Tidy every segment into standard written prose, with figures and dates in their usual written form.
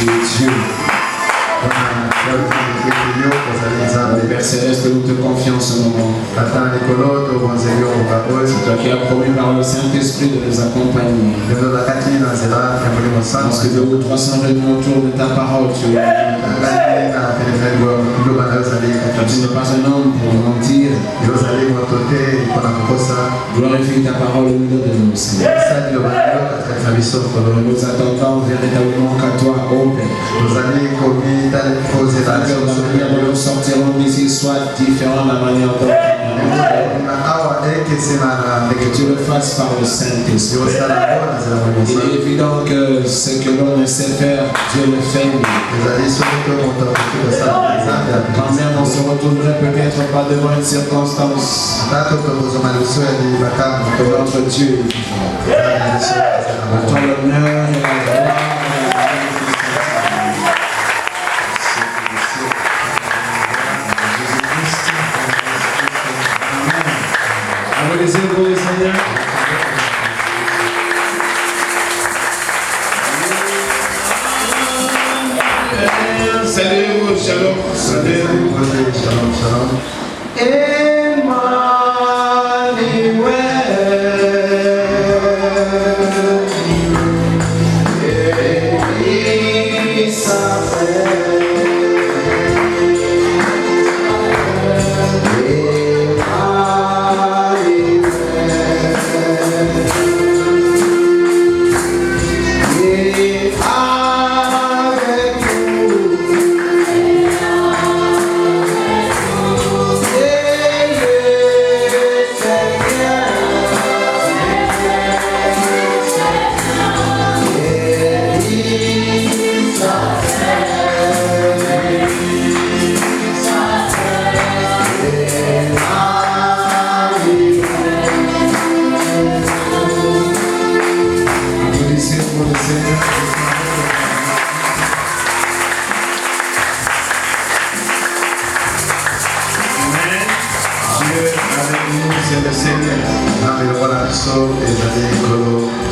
tu es Dieu. Père Céleste, nous te confions ce moment. C'est toi qui as promis par le Saint-Esprit de nous accompagner. Parce que 2 ou 300 réunis autour de ta parole, tu es. Tu n'es pas un homme pour mentir. Glorifie ta parole au milieu de nous, Seigneur. Nous attendons véritablement qu'à toi, ô Père. Nous sortirons d'ici soit différent de la manière dont et que tu le fasses par le Saint-Esprit. Il est évident que ce que l'on ne sait faire, Dieu le fait mieux. Quand même on se retrouverait peut-être pas devant une circonstance, que notre Dieu est vivant. À toi l'honneur et la gloire. Applaudissez pour le Seigneur. Salut-vous, shalom. Salut-vous, shalom, shalom.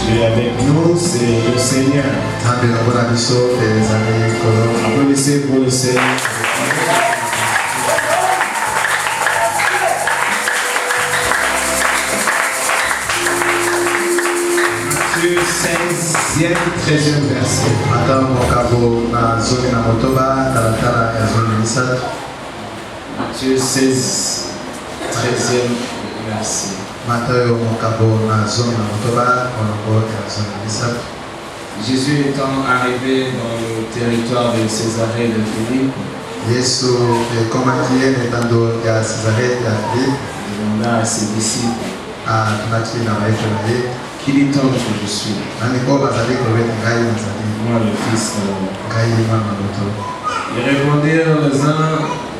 Dieu est avec nous, c'est le Seigneur. Applaudissez pour le Seigneur. Matthieu 16e, 13e verset. Matthieu 16, 13e verset. Jésus étant arrivé dans le territoire de Césarée de Philippe, demanda à ses disciples, qui dit-on que je suis? Moi, le Fils de l'homme. Ils répondirent, les uns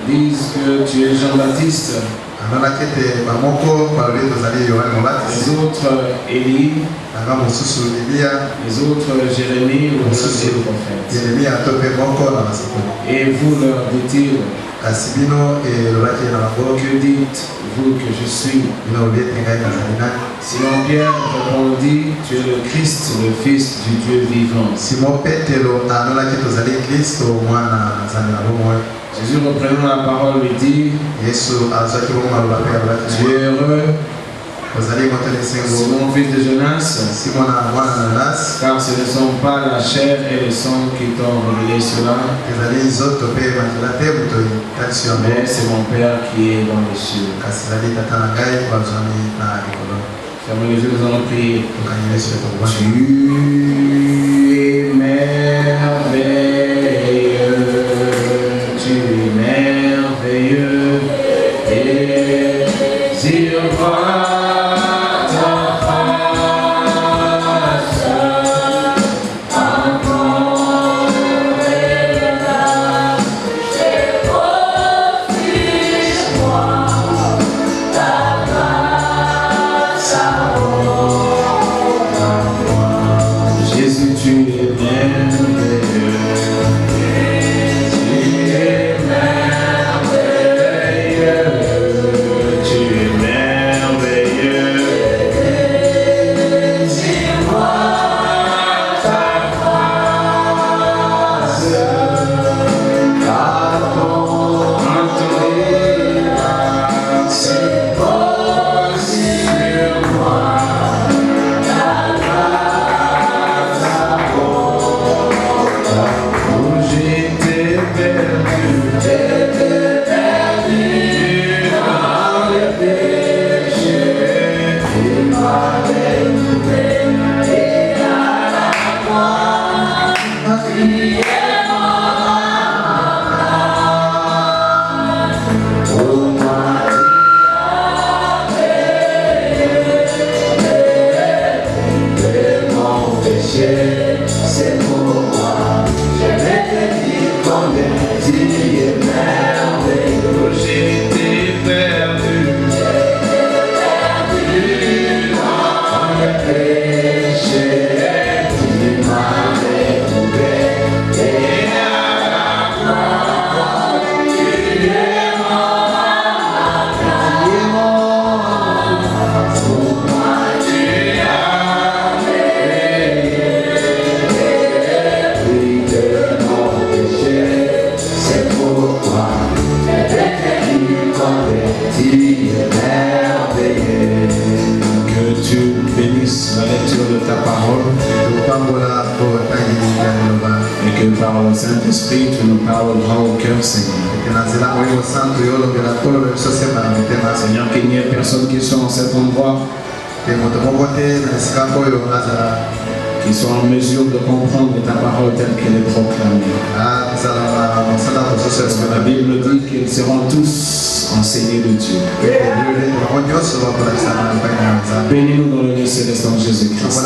disent que tu es Jean-Baptiste, les autres Élie, les autres Jérémie ou l'un des prophètes. Et vous leur dit-il, que dites-vous que je suis? Simon Pierre répondit, tu es le Christ, le Fils du Dieu vivant. Jésus reprenant la parole lui dit, tu es heureux, Simon fils de Jonas, car ce ne sont pas la chair et le sang qui t'ont révélé cela, mais c'est mon Père qui est dans les cieux. Fermez les yeux, nous allons prier. Tu es merveilleux, tu es merveilleux, désire voir ta face encore et là, refuse-moi ta grâce à moi. Jésus, tu es merveilleux. Saint-Esprit, tu nous parles droit au cœur, Seigneur. Seigneur, qu'il n'y ait personne qui soit en cet endroit qui soit en mesure de comprendre ta parole telle qu'elle est proclamée. Parce que la Bible dit qu'ils seront tous enseignés de Dieu. Bénis-nous dans le lieu céleste en Jésus-Christ.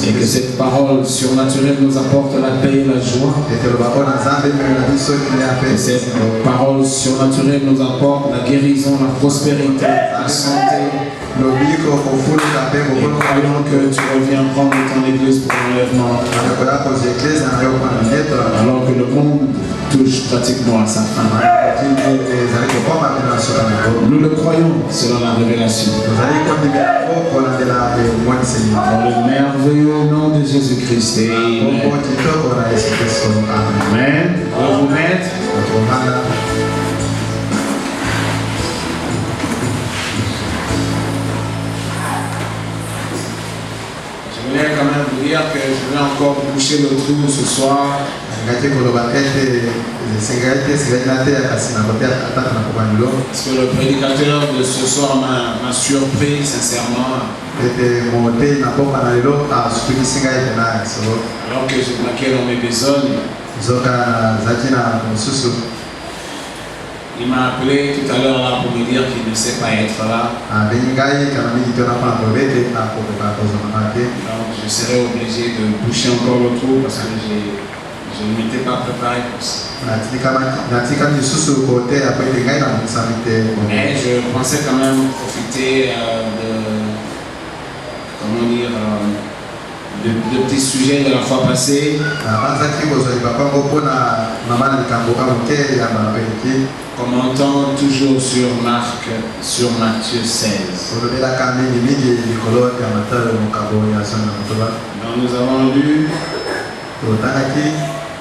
Et que cette parole surnaturelle nous apporte la paix et la joie. Que cette parole surnaturelle nous apporte la guérison, la prospérité, la santé. Et croyons que tu reviens prendre ton église pour l'enlèvement. Alors que le monde touche pratiquement à sa fin. Nous le croyons selon la révélation. Dans le merveilleux nom de Jésus-Christ. Amen. On va vous mettre. Je voulais quand même vous dire que je vais encore boucher le trou ce soir. Parce que le prédicateur de ce soir m'a surpris sincèrement. Alors que je marquais dans mes besognes. Il m'a appelé tout à l'heure là pour me dire qu'il ne sait pas être là. Donc je serai obligé de boucher encore le trou parce que je ne m'étais pas préparé pour ça. Mais je pensais quand même profiter de petits sujets de la fois passée. Commentant toujours sur Matthieu 16. Donc nous avons lu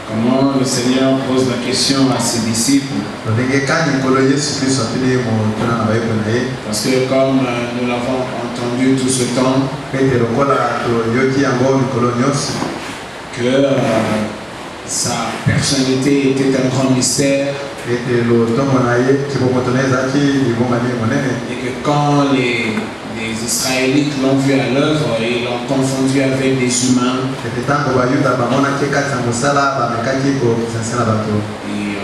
comment le Seigneur pose la question à ses disciples. Parce que comme nous l'avons entendu tout ce temps, que sa personnalité était un grand mystère. Et que quand les Israélites l'ont vu à l'œuvre, ils l'ont confondu avec des humains. Et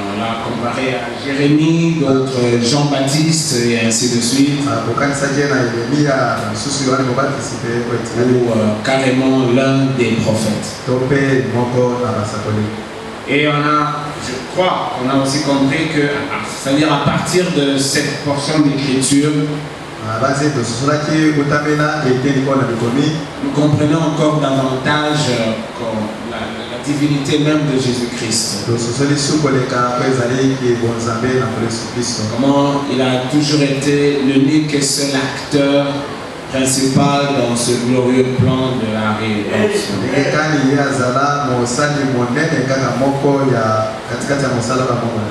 on l'a comparé à Jérémie, d'autres Jean-Baptiste et ainsi de suite. Ou carrément l'un des prophètes. Et je crois qu'on a aussi compris que, c'est-à-dire à partir de cette portion d'écriture, nous comprenons encore davantage la divinité même de Jésus-Christ. Comment il a toujours été l'unique et seul acteur principal dans ce glorieux plan de la rédemption.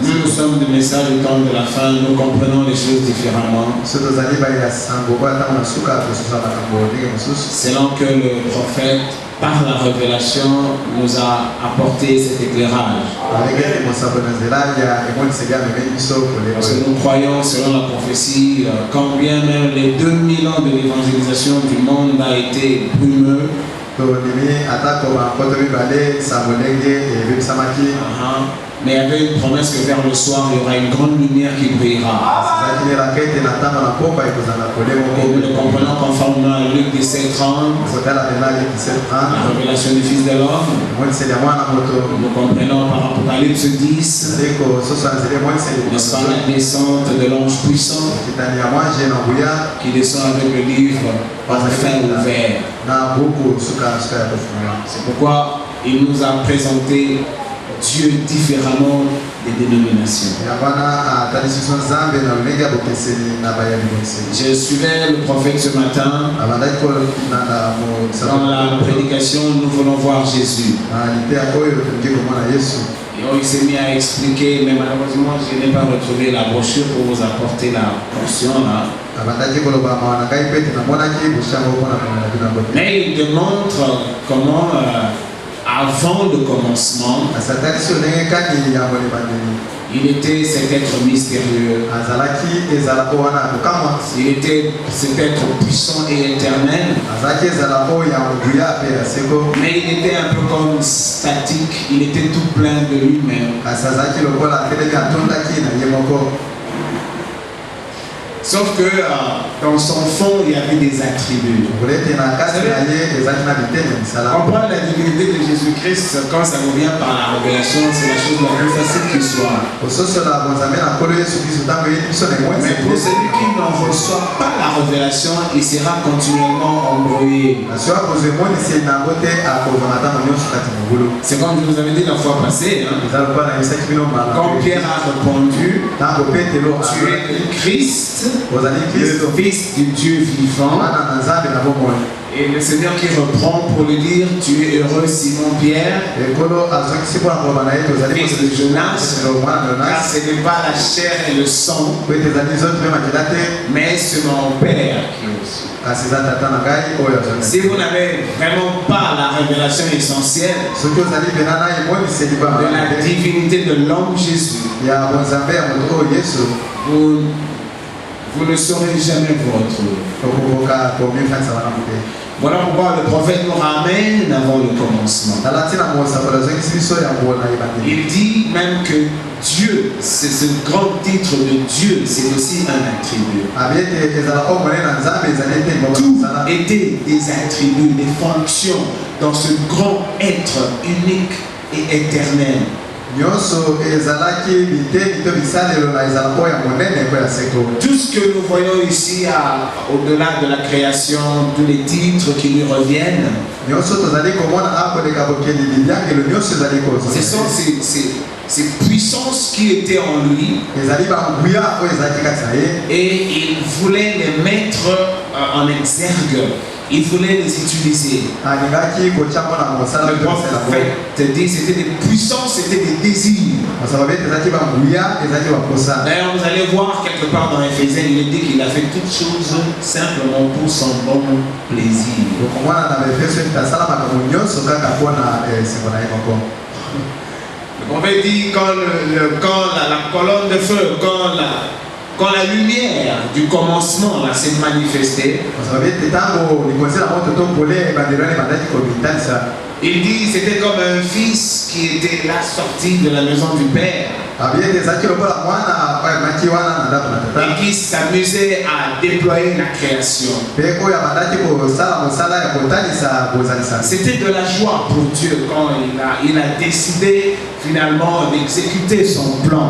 Nous sommes du message du temps de la fin, nous comprenons les choses différemment. Selon que le prophète, par la révélation, nous a apporté cet éclairage. Parce que nous croyons, selon la prophétie, quand bien même les 2000 ans de l'évangélisation du monde a été brumeux, Mais il y avait une promesse que vers le soir, il y aura une grande lumière qui brillera. Et nous le comprenons conformément à Luc 17:30, la révélation du Fils de l'homme. Nous comprenons par Apocalypse 10, n'est-ce pas, la descente de l'ange puissant qui descend avec le livre enfin ouvert. C'est pourquoi il nous a présenté Dieu différemment des dénominations. Je suivais le prophète ce matin. Dans la prédication, nous voulons voir Jésus. Et il s'est mis à expliquer, mais malheureusement, je n'ai pas retrouvé la brochure pour vous apporter la portion là. Mais il démontre comment avant le commencement, il était cet être mystérieux. Il était cet être puissant et éternel. Mais il était un peu comme statique. Il était tout plein de lui-même. Sauf que dans son fond, il y avait des attributs. Comprendre la divinité de Jésus-Christ quand ça nous vient par la révélation, c'est la chose la plus facile qui soit. Mais pour celui qui n'en reçoit pas la révélation, il sera continuellement embrouillé. C'est comme je vous avais dit la fois passée, hein? Quand Pierre a répondu, tu es le Christ, le Fils du Dieu vivant. Et le Seigneur qui reprend pour lui dire, tu es heureux Simon Pierre, fils de Jonas, car ce n'est pas la chair et le sang, mais c'est mon Père qui est aussi. Si vous n'avez vraiment pas la révélation essentielle de la divinité de l'homme Jésus, vous ne saurez jamais vous retrouver. Voilà pourquoi le prophète nous ramène avant le commencement. Il dit même que Dieu, c'est ce grand titre de Dieu, c'est aussi un attribut. Tout était des attributs, des fonctions dans ce grand être unique et éternel. Tout ce que nous voyons ici au-delà de la création, tous les titres qui lui reviennent, ce sont ces puissances qui étaient en lui, et il voulait les mettre en exergue. Il voulait les utiliser. Le prophète dit c'était des puissances, c'était des désirs. D'ailleurs, vous allez voir quelque part dans Éphésiens, il dit qu'il a fait toutes choses simplement pour son bon plaisir. Le prophète dit quand la colonne de feu, quand la lumière du commencement s'est manifestée, il dit c'était comme un fils qui était là sorti de la maison du Père et qui s'amusait à déployer la création. C'était de la joie pour Dieu quand il a décidé finalement d'exécuter son plan.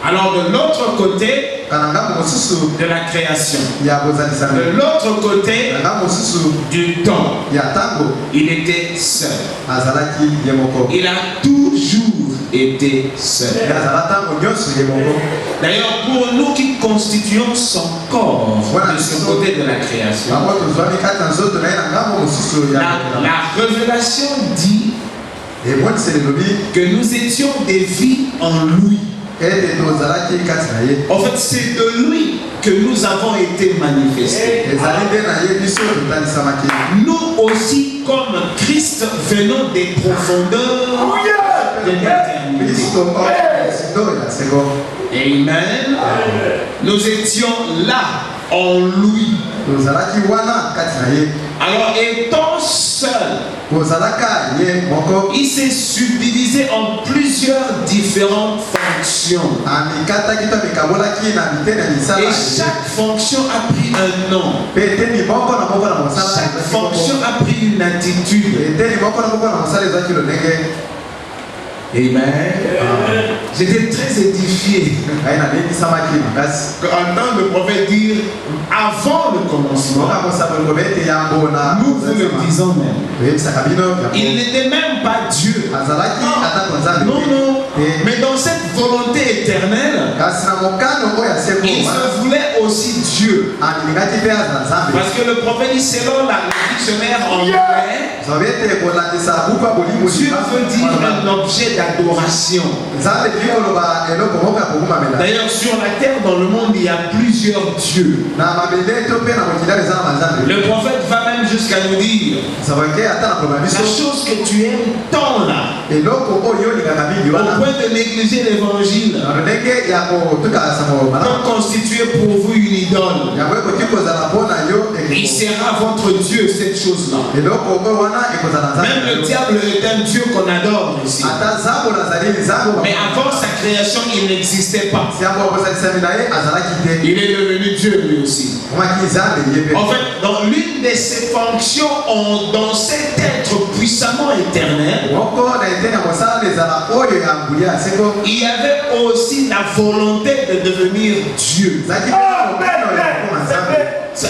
Alors de l'autre côté de la création, de l'autre côté du temps, il était seul. Il a toujours été seul. D'ailleurs, pour nous qui constituons son corps de ce côté de la création, la révélation dit que nous étions des vies en lui. En fait, c'est de lui que nous avons été manifestés. Nous aussi, comme Christ, venons des profondeurs de l'éternité. Amen. Nous étions là en lui. Alors étant seul, il s'est subdivisé en plusieurs différentes fonctions. Et chaque fonction a pris un nom. Chaque fonction a pris une attitude. Amen. J'étais très édifié. Entendre le prophète dire avant le commencement, nous vous le disons même. Il n'était même pas Dieu. Non, non. Mais dans cette volonté éternelle, il se voulait aussi Dieu. Parce que le prophète dit selon le dictionnaire anglais, Dieu veut dire un objet d'adoration. D'ailleurs, sur la terre, dans le monde, il y a plusieurs dieux. Le prophète va même jusqu'à nous dire la chose que tu aimes tant là, au point de négliger l'évangile, peut constituer pour vous une idole. Il sera votre Dieu, cette chose-là. Même le diable est un Dieu qu'on adore ici. Mais avant sa création, il n'existait pas. Il est devenu Dieu lui aussi. En fait, dans l'une de ses fonctions, dans cet être puissamment éternel, il y avait aussi la volonté de devenir Dieu.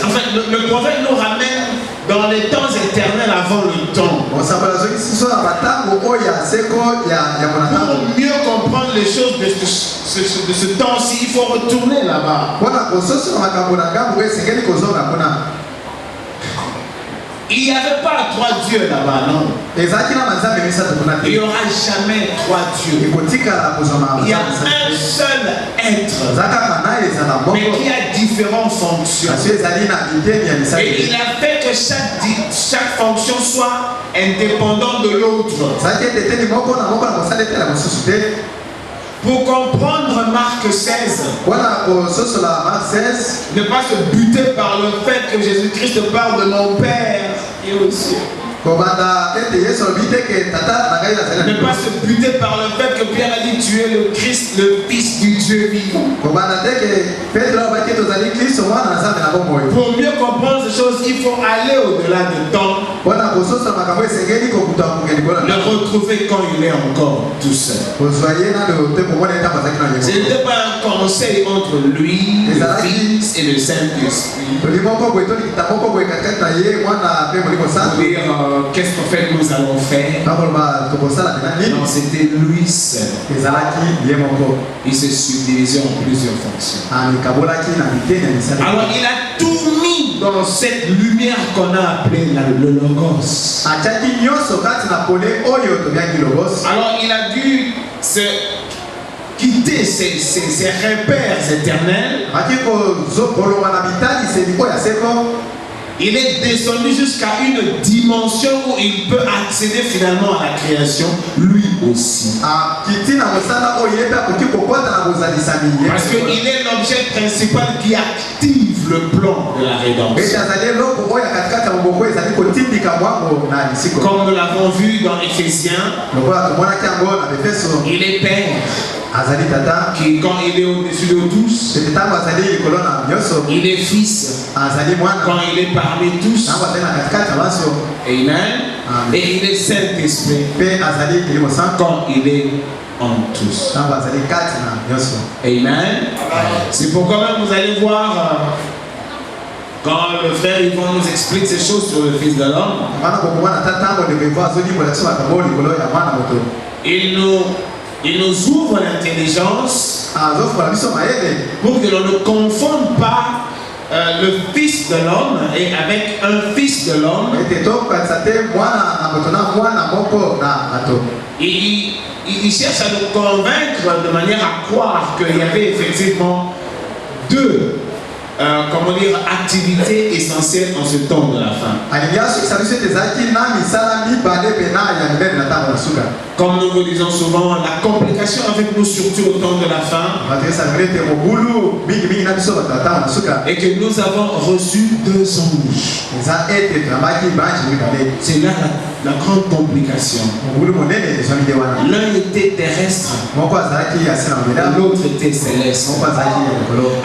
En fait, le prophète nous ramène dans les temps éternels avant le temps. Pour mieux comprendre les choses de ce temps-ci, il faut retourner là-bas. Il n'y avait pas trois dieux là-bas, non? Il n'y aura jamais trois dieux. Il y a un seul être, mais qui a différentes fonctions. Et il a fait que chaque fonction soit indépendante de l'autre. Pour comprendre Marc 16, ne pas se buter par le fait que Jésus-Christ parle de mon Père et aussi. Ne pas se buter par le fait que Pierre a dit tu es le Christ, le Fils du Dieu vivant. Pour mieux comprendre ces choses, il faut aller au-delà du temps. Le retrouver quand il est encore tout seul. Ce n'était pas un conseil entre lui, le Fils et le Saint-Esprit. Qu'est-ce qu'en fait nous allons faire? Non, c'était lui seul. Il se subdivisait en plusieurs fonctions. Alors il a tout mis dans cette lumière qu'on a appelée le Logos. Alors il a dû se quitter ses repères éternels. Il est descendu jusqu'à une dimension où il peut accéder finalement à la création, lui aussi. Parce qu'il est l'objet principal qui active le plan de la rédemption. Comme nous l'avons vu dans Éphésiens, il est Père. Qui, quand il est au-dessus de tous, il est Fils. Quand il est parmi tous, Amen. Et il est Saint-Esprit. Quand il est en tous. Amen. C'est pourquoi même vous allez voir quand le frère Yvon nous explique ces choses sur le Fils de l'homme, il nous ouvre l'intelligence pour que l'on ne confonde pas le Fils de l'homme et avec un Fils de l'homme. Il cherche à nous convaincre de manière à croire qu'il y avait effectivement deux comment dire, activité essentielle en ce temps de la fin. Comme nous le disons souvent, la complication avec nous, surtout au temps de la fin, et que nous avons reçu 2 anges. C'est là la grande complication. L'un était terrestre, l'autre était céleste.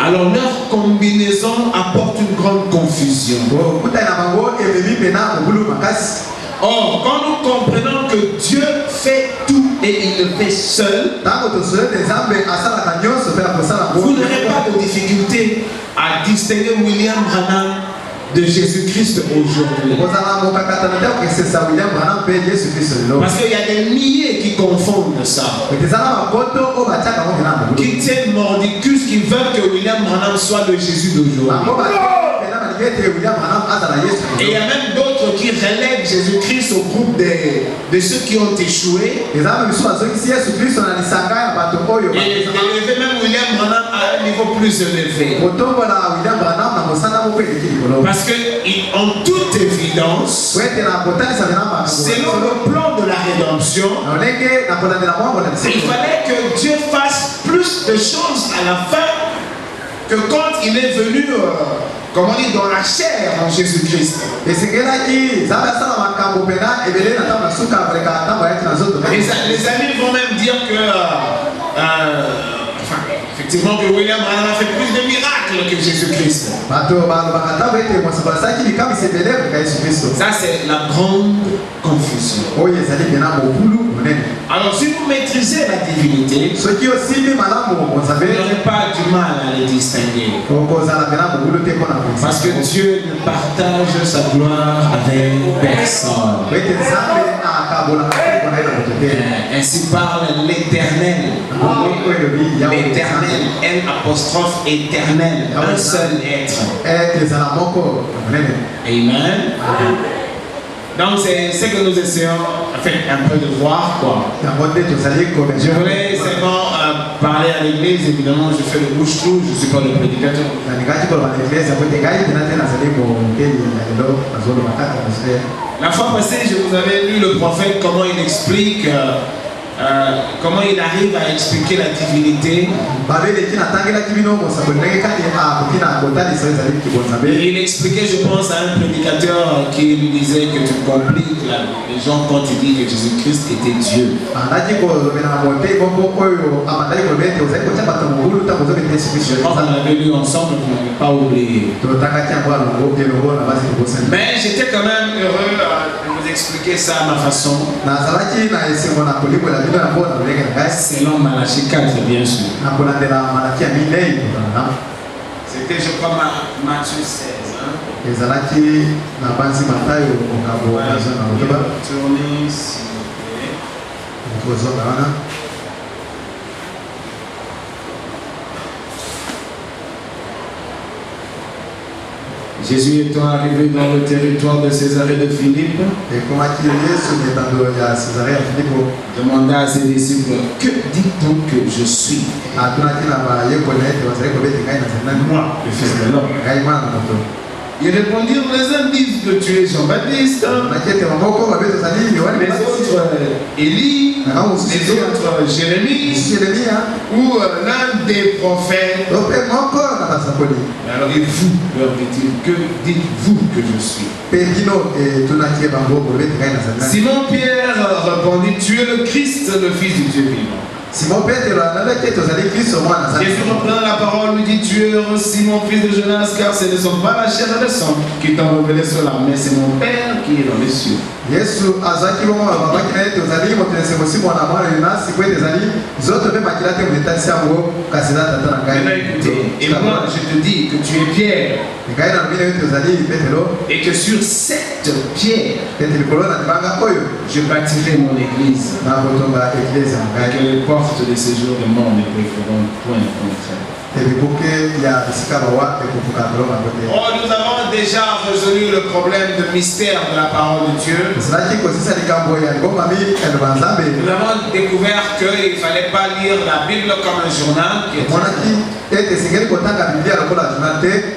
Alors leur combinaison apporte une grande confusion. Or, quand nous comprenons que Dieu fait tout et il le fait seul, vous n'aurez pas de difficulté à distinguer William Branham de Jésus-Christ aujourd'hui. Parce qu'il y a des milliers qui confondent ça. Qui tiennent mordicus, qui veulent que William Branham soit le Jésus d'aujourd'hui. Et il y a même d'autres qui relèvent Jésus-Christ au groupe de ceux qui ont échoué. Et d'élever même William Branham à un niveau plus élevé. Parce que, en toute évidence, selon le plan de la rédemption, il fallait que Dieu fasse plus de choses à la fin que quand il est venu, comment dire, dans la chair en Jésus-Christ. Les amis vont même dire que effectivement que William Branham a fait plus de miracles que Jésus-Christ. Ça c'est la grande confusion. Alors si vous maîtrisez la divinité, vous n'aurez pas du mal à les distinguer. Parce que Dieu ne partage sa gloire avec personne. Ainsi parle l'Éternel. L'Éternel, L', éternel, un seul être. Amen. Donc c'est ce que nous essayons un peu de voir, quoi. Je voulais seulement parler à l'église. Évidemment je fais le bouche-trou, je ne suis pas le prédicateur. La fois passée je vous avais lu le prophète, comment il explique comment il arrive à expliquer la divinité. Il expliquait, je pense, à un prédicateur qui lui disait que tu compliques les gens quand tu dis que Jésus-Christ était Dieu. Je pense qu'on l'avait lu ensemble, vous n'avez pas oublié. Mais j'étais quand même heureux de vous expliquer ça à ma façon. Selon Malachie 4, bien sûr. C'était, je crois, Matthieu 16. Tournez, s'il vous plaît. Jésus étant arrivé dans le territoire de Césarée de Philippe, demanda à ses disciples, que dit-on que je suis? Moi, le Fils de l'homme. Ils répondirent, les uns disent que tu es Jean-Baptiste, les autres Élie, les autres Jérémie, ou l'un des prophètes. Alors et vous, leur dit-il, que dites-vous que je suis? Simon Pierre répondit, tu es le Christ, le Fils du Dieu vivant. Jésus reprenant la parole lui dit, tu es heureux Simon, fils de Jonas, car ce ne sont pas la chair et le sang qui t'ont révélé cela, mais c'est mon Père qui est dans les cieux. Et moi je te dis que tu es Pierre, et que sur cette pierre je bâtirai mon église, et que les portes de séjour de mort ne préféreront point contre elle. Oh, nous avons déjà résolu le problème de mystère de la parole de Dieu. Nous avons découvert qu'il ne fallait pas lire la Bible comme un journal.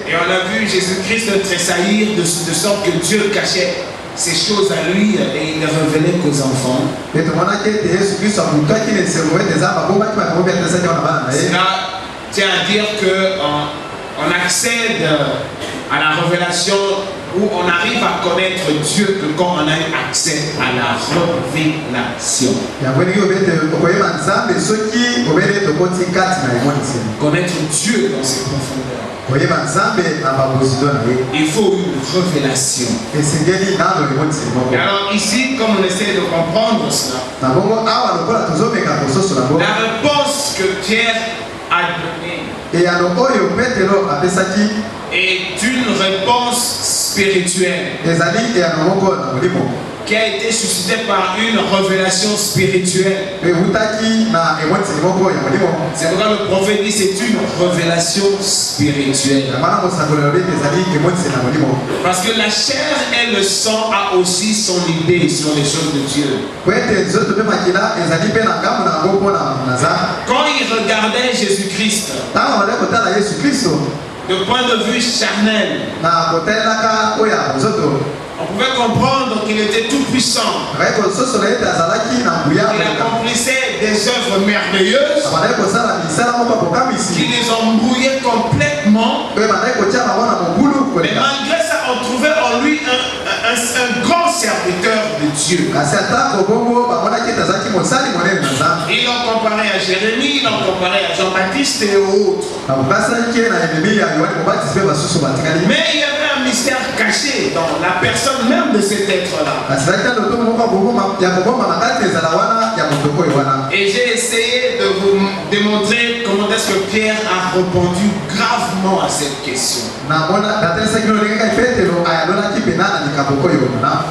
Et on a vu Jésus-Christ tressaillir de sorte que Dieu cachait ces choses à lui et il ne révélait qu'aux enfants. Cela tient à dire qu'on accède à la révélation où on arrive à connaître Dieu que quand on a accès à la révélation. Connaître Dieu dans ses profondeurs. Il faut une révélation. Et alors ici, comme on essaie de comprendre cela, la réponse que Pierre a donnée est une réponse spirituelle qui a été suscitée par une révélation spirituelle. C'est pourquoi le prophète dit c'est une révélation spirituelle. Parce que la chair et le sang a aussi son idée sur les choses de Dieu. Quand il regardait Jésus-Christ, de point de vue charnel, on pouvait comprendre qu'il était tout puissant. Il accomplissait des œuvres merveilleuses qui les ont brouillés complètement. Mais malgré ça, on trouvait en lui un grand serviteur de Dieu. Ils l'ont comparé à Jérémie, ils l'ont comparé à Jean-Baptiste et autres. Mais il y avait un mystère caché dans la personne même de cet être-là. Et j'ai essayé de vous démontrer comment est-ce que Pierre a répondu gravement à cette question.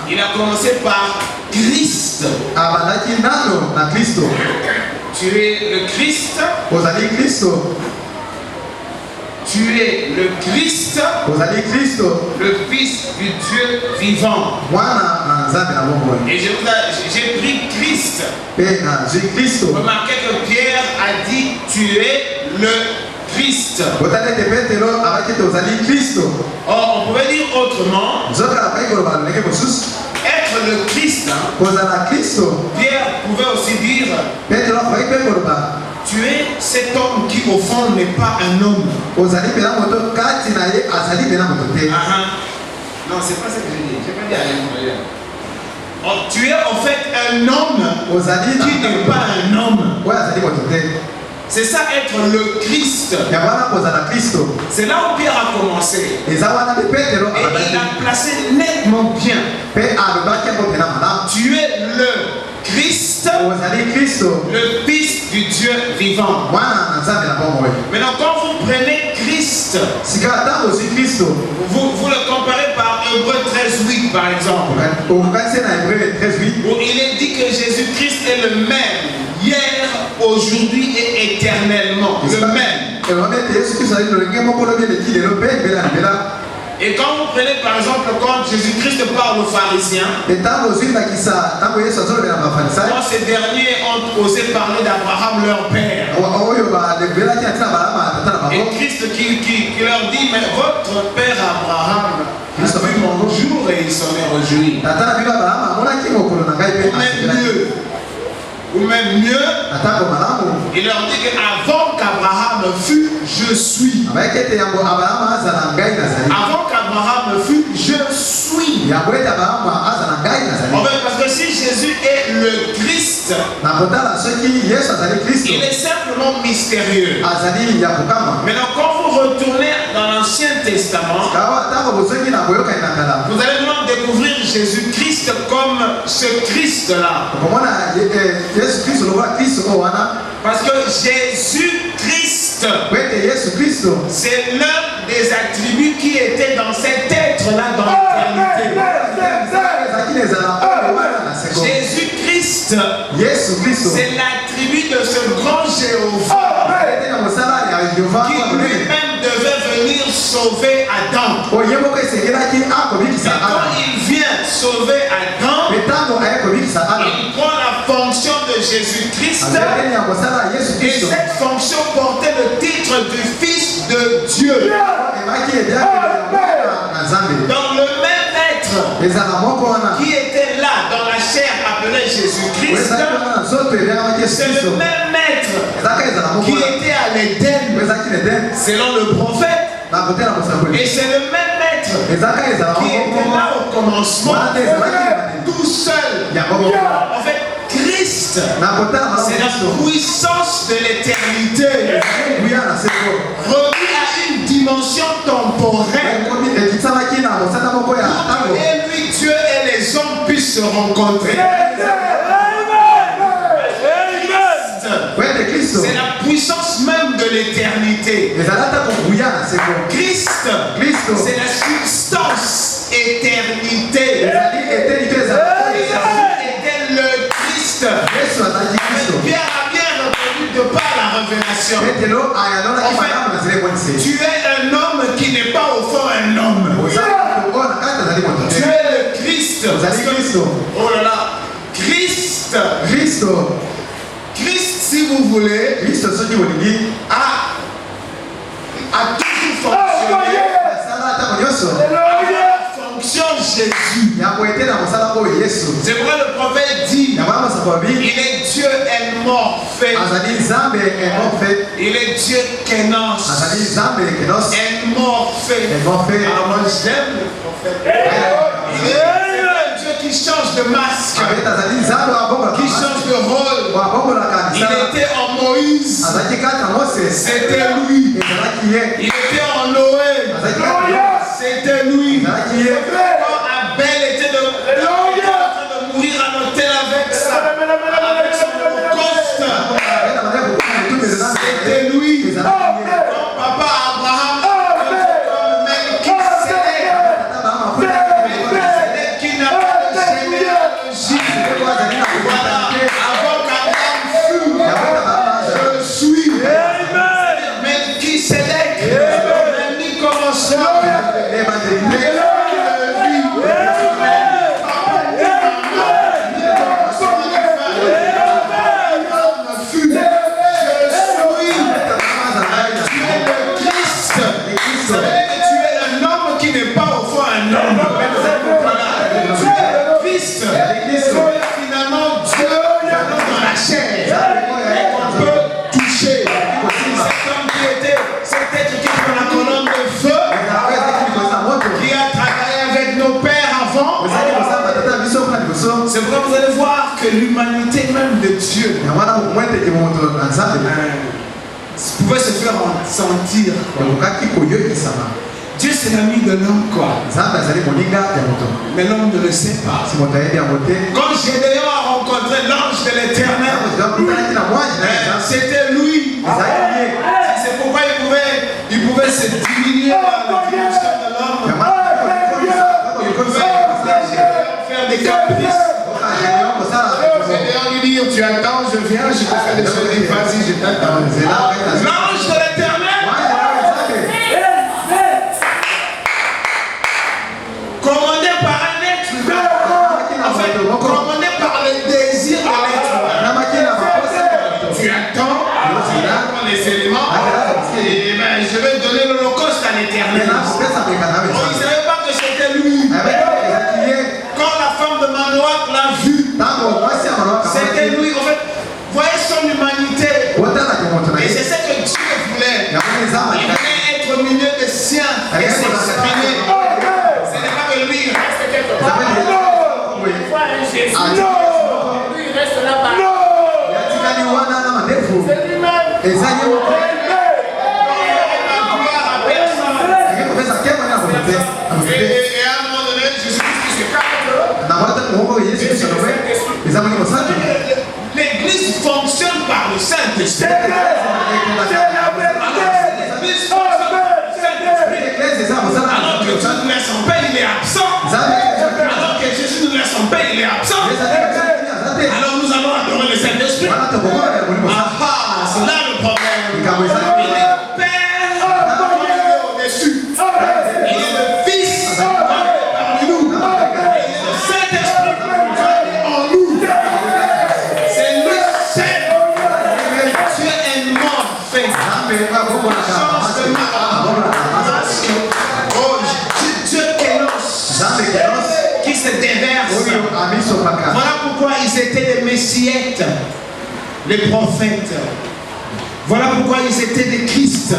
Il a commencé par Christ. Tu es le Christ. Tu es le Christ, le Fils du Dieu vivant. Et j'ai pris Christ. Remarquez que Pierre a dit tu es le Christ. Or, on pouvait dire autrement. Être le Christ. Pierre pouvait aussi dire tu es cet homme qui au fond n'est pas un homme. Non, c'est pas ça que j'ai dit. J'ai pas dit à rien. Tu es en fait un homme qui n'est pas un homme. C'est ça être le Christ. C'est là où Pierre a commencé. Et il a placé nettement bien. Tu es le Christ, le Fils du Dieu vivant. Maintenant, quand vous prenez Christ, vous le comparez par Hébreux 13:8 par exemple, où il est dit que Jésus-Christ est le même hier, aujourd'hui et éternellement. Le même. Et quand vous prenez par exemple quand Jésus-Christ parle aux pharisiens, quand ces derniers ont osé parler d'Abraham leur père, et Christ qui leur dit mais votre père Abraham a vu mon jour et il s'en est réjoui. Ou même mieux, il leur dit qu'avant qu'Abraham fût, je suis. Avant qu'Abraham fût, je suis. En fait, parce que si Jésus est le Christ, il est simplement mystérieux. Maintenant, quand vous retournez dans l'Ancien Testament, vous allez vraiment découvrir Jésus-Christ comme ce Christ-là. Parce que Jésus-Christ, c'est l'un des attributs qui était dans cet être-là dans l'éternité. Jésus-Christ, c'est l'attribut de ce grand Jéhovah lui-même devait venir sauver Adam. Et quand il vient sauver Adam, il prend la fonction de Jésus-Christ. Et cette fonction portait le titre du Fils de Dieu. Donc le même être qui était là dans la chair appelé Jésus-Christ, c'est le même être qui était à l'Éden selon le prophète. Et c'est le même être qui était là au commencement tout seul. En fait, Christ, c'est la puissance de l'éternité remis à une dimension temporelle pour que lui, Dieu et les hommes puissent se rencontrer. C'est la puissance même de l'éternité. Christ, c'est la substance éternité. Était le Christ. Pierre a bien reconnu de par la révélation. En fait, tu es un homme qui n'est pas au fond un homme. Tu es le Christ. Oh là là. Christ, si vous voulez, a toujours fonctionné. Fonction Jésus. C'est vrai, le prophète dit, il est Dieu Morphée. Il est Dieu Kenos. Morphée. Alors moi j'aime le prophète. Il est Dieu qui change de masque, qui change de rôle. Il était en Moïse, c'était lui. Il était en Noé, c'était lui. Quand Abel était en train de mourir à l'autel avec son holocauste, c'était lui. Quand papa Abraham, comme Melchisédek, qui n'a pas de généalogie, voilà, avant qu'Abraham fût, je suis. Melchisédek, même ni commencement. C'est vrai, vous allez voir que l'humanité même de Dieu pouvait se faire sentir. Dieu c'est l'ami de l'homme quoi. Mais l'homme ne le sait pas. Quand Gédéon a rencontré l'ange de l'Éternel, c'était lui. C'est pourquoi il pouvait se diminuer dans la dimension de l'homme. Il pouvait faire des caprices. Gédéon lui dit, tu attends, je viens, je te fais des choses, vas-y, je t'attends. L'ange de l'Éternel, commandé par un être humain, en fait, commandé par le désir de l'être humain. Tu attends, tu prends les éléments, et ben, je vais donner l'holocauste à l'Éternel. Il ne savait pas que c'était lui. Quand la femme de Manoach l'a vu, c'était lui. En fait, voyez son humanité. Et c'est ce que Dieu voulait. Il voulait être au milieu des siens et s'exprimer. Ce n'est pas que lui reste quelque part. Lui reste là-bas. C'est lui-même. Et à un moment donné, Jésus-Christ se calme. L'église fonctionne par le Saint-Esprit. Alors que Dieu nous laisse en paix, il est absent. Alors que Jésus nous laisse en paix, il est absent. Alors nous allons adorer le Saint-Esprit. C'est là le problème. Il est paix qui se déversent. Voilà pourquoi ils étaient les messiettes, les prophètes. Voilà pourquoi ils étaient des Christ en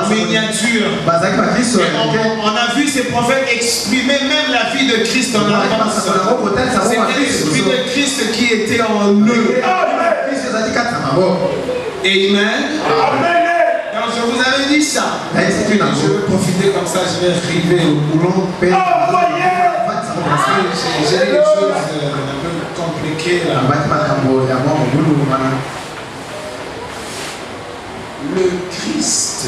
miniature. On a vu ces prophètes exprimer même la vie de Christ en avance. C'était l'esprit de Christ qui était en eux. Amen. Donc je vous avais dit ça. Je vais profiter comme ça, je vais arriver au boulot. J'ai des choses un peu compliquées là. Le Christ.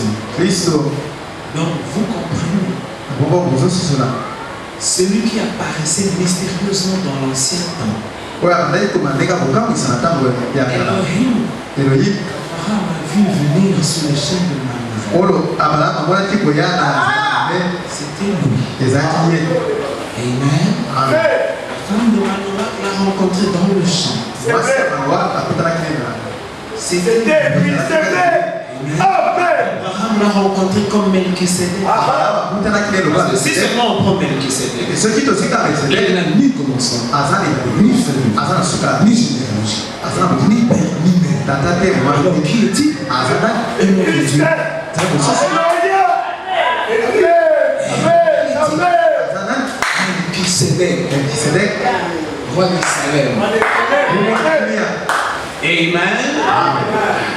Donc vous comprenez. Celui qui apparaissait mystérieusement dans l'ancien temps. Elohim. Abraham a vu venir sur le champ de Mamre. C'était lui. Amen. La femme de Manoah l'a rencontré dans le champ. C'était lui. Abraham l'a rencontré comme Melchisedec. Si seulement on prend Melchisedec, il n'a ni commencement, ni fin, ni généalogie, ni père, ni mère. Alors qui est-il? Un homme de Dieu. Melchisedec, roi de Salem. Amen.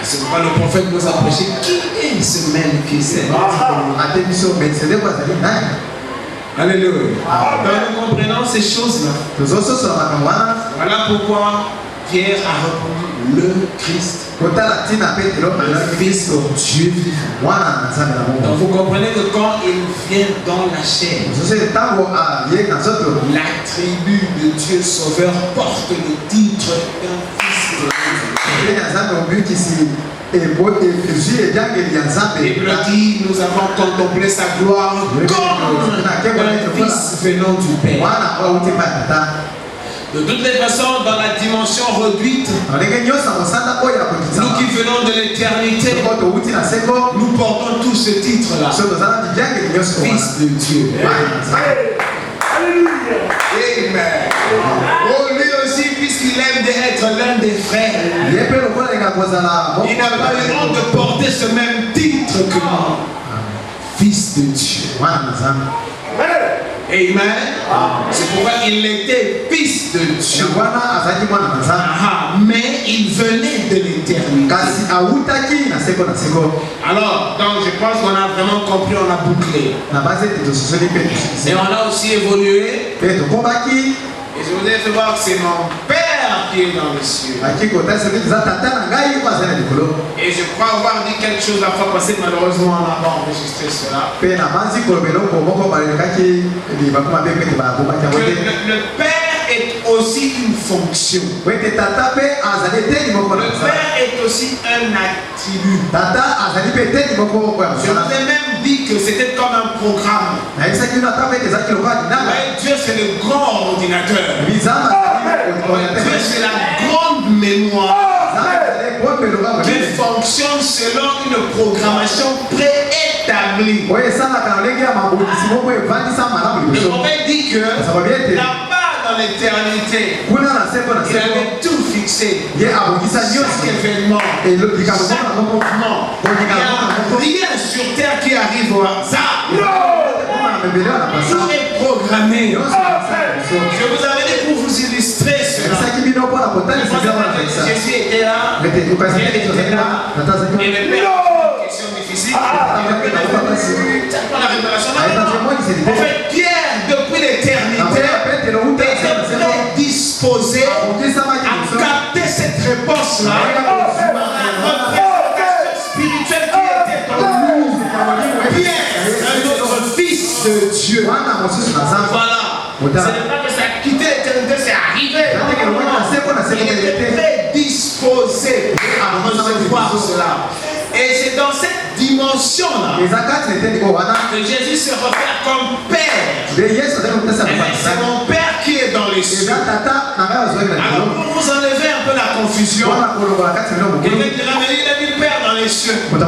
C'est pourquoi le prophète nous a prêché. Qui est ce Melchisedec? Alléluia. Donc nous comprenons ces choses-là. Voilà pourquoi Pierre a répondu le Christ. Le Fils de Dieu vivant. Donc vous comprenez que quand il vient dans la chair, l'attribut de Dieu Sauveur porte le titre d'un Fils de Dieu. Il dit, nous avons contemplé sa gloire comme un fils venant du Père. De toutes les façons, dans la dimension réduite, nous qui venons de l'éternité, nous portons tous ce titre-là. Fils de Dieu. Amen. Oh, lui aussi, puisqu'il aime d'être l'un des frères, il n'a pas eu honte de porter ce même titre que moi. Fils de Dieu. Amen. C'est pourquoi il était fils de Dieu. Mais il venait de l'éternité. Alors, donc je pense qu'on a vraiment compris, on a bouclé. Et on a aussi évolué. Et je vous ai fait voir que c'est mon Père qui est dans les cieux. Et je crois avoir dit quelque chose la fois passée, malheureusement on n'a pas enregistré cela. Que le Père est aussi une fonction. Le Père est aussi un attribut. Je vous ai même dit que c'était comme un programme. Dieu c'est le grand ordinateur. Dieu c'est la grande mémoire qui fonctionne selon une programmation préétablie. Le prophète dit que là-bas dans l'éternité, il avait tout fixé. Chaque événement, chaque mouvement. Il n'y a rien sur terre qui arrive au hasard. Tout est programmé. Je vous avais dit pour vous illustrer cela. Jésus était là. Il était là. Et le Père a une question difficile. La révélation. En fait, Pierre, depuis l'éternité, était prédisposé à capter cette réponse-là. La représentation spirituelle qui était en nous. Pierre, notre fils de Dieu. Voilà. Ce n'est pas que ça a quitté l'éternité, c'est arrivé. Il était prédisposé à recevoir cela. Et c'est dans cette dimension-là que Jésus se réfère comme Père. C'est mon Père qui est dans les cieux. Alors pour vous enlever un peu la confusion, quelqu'un dira, mais il a dit Père dans les cieux. Mais la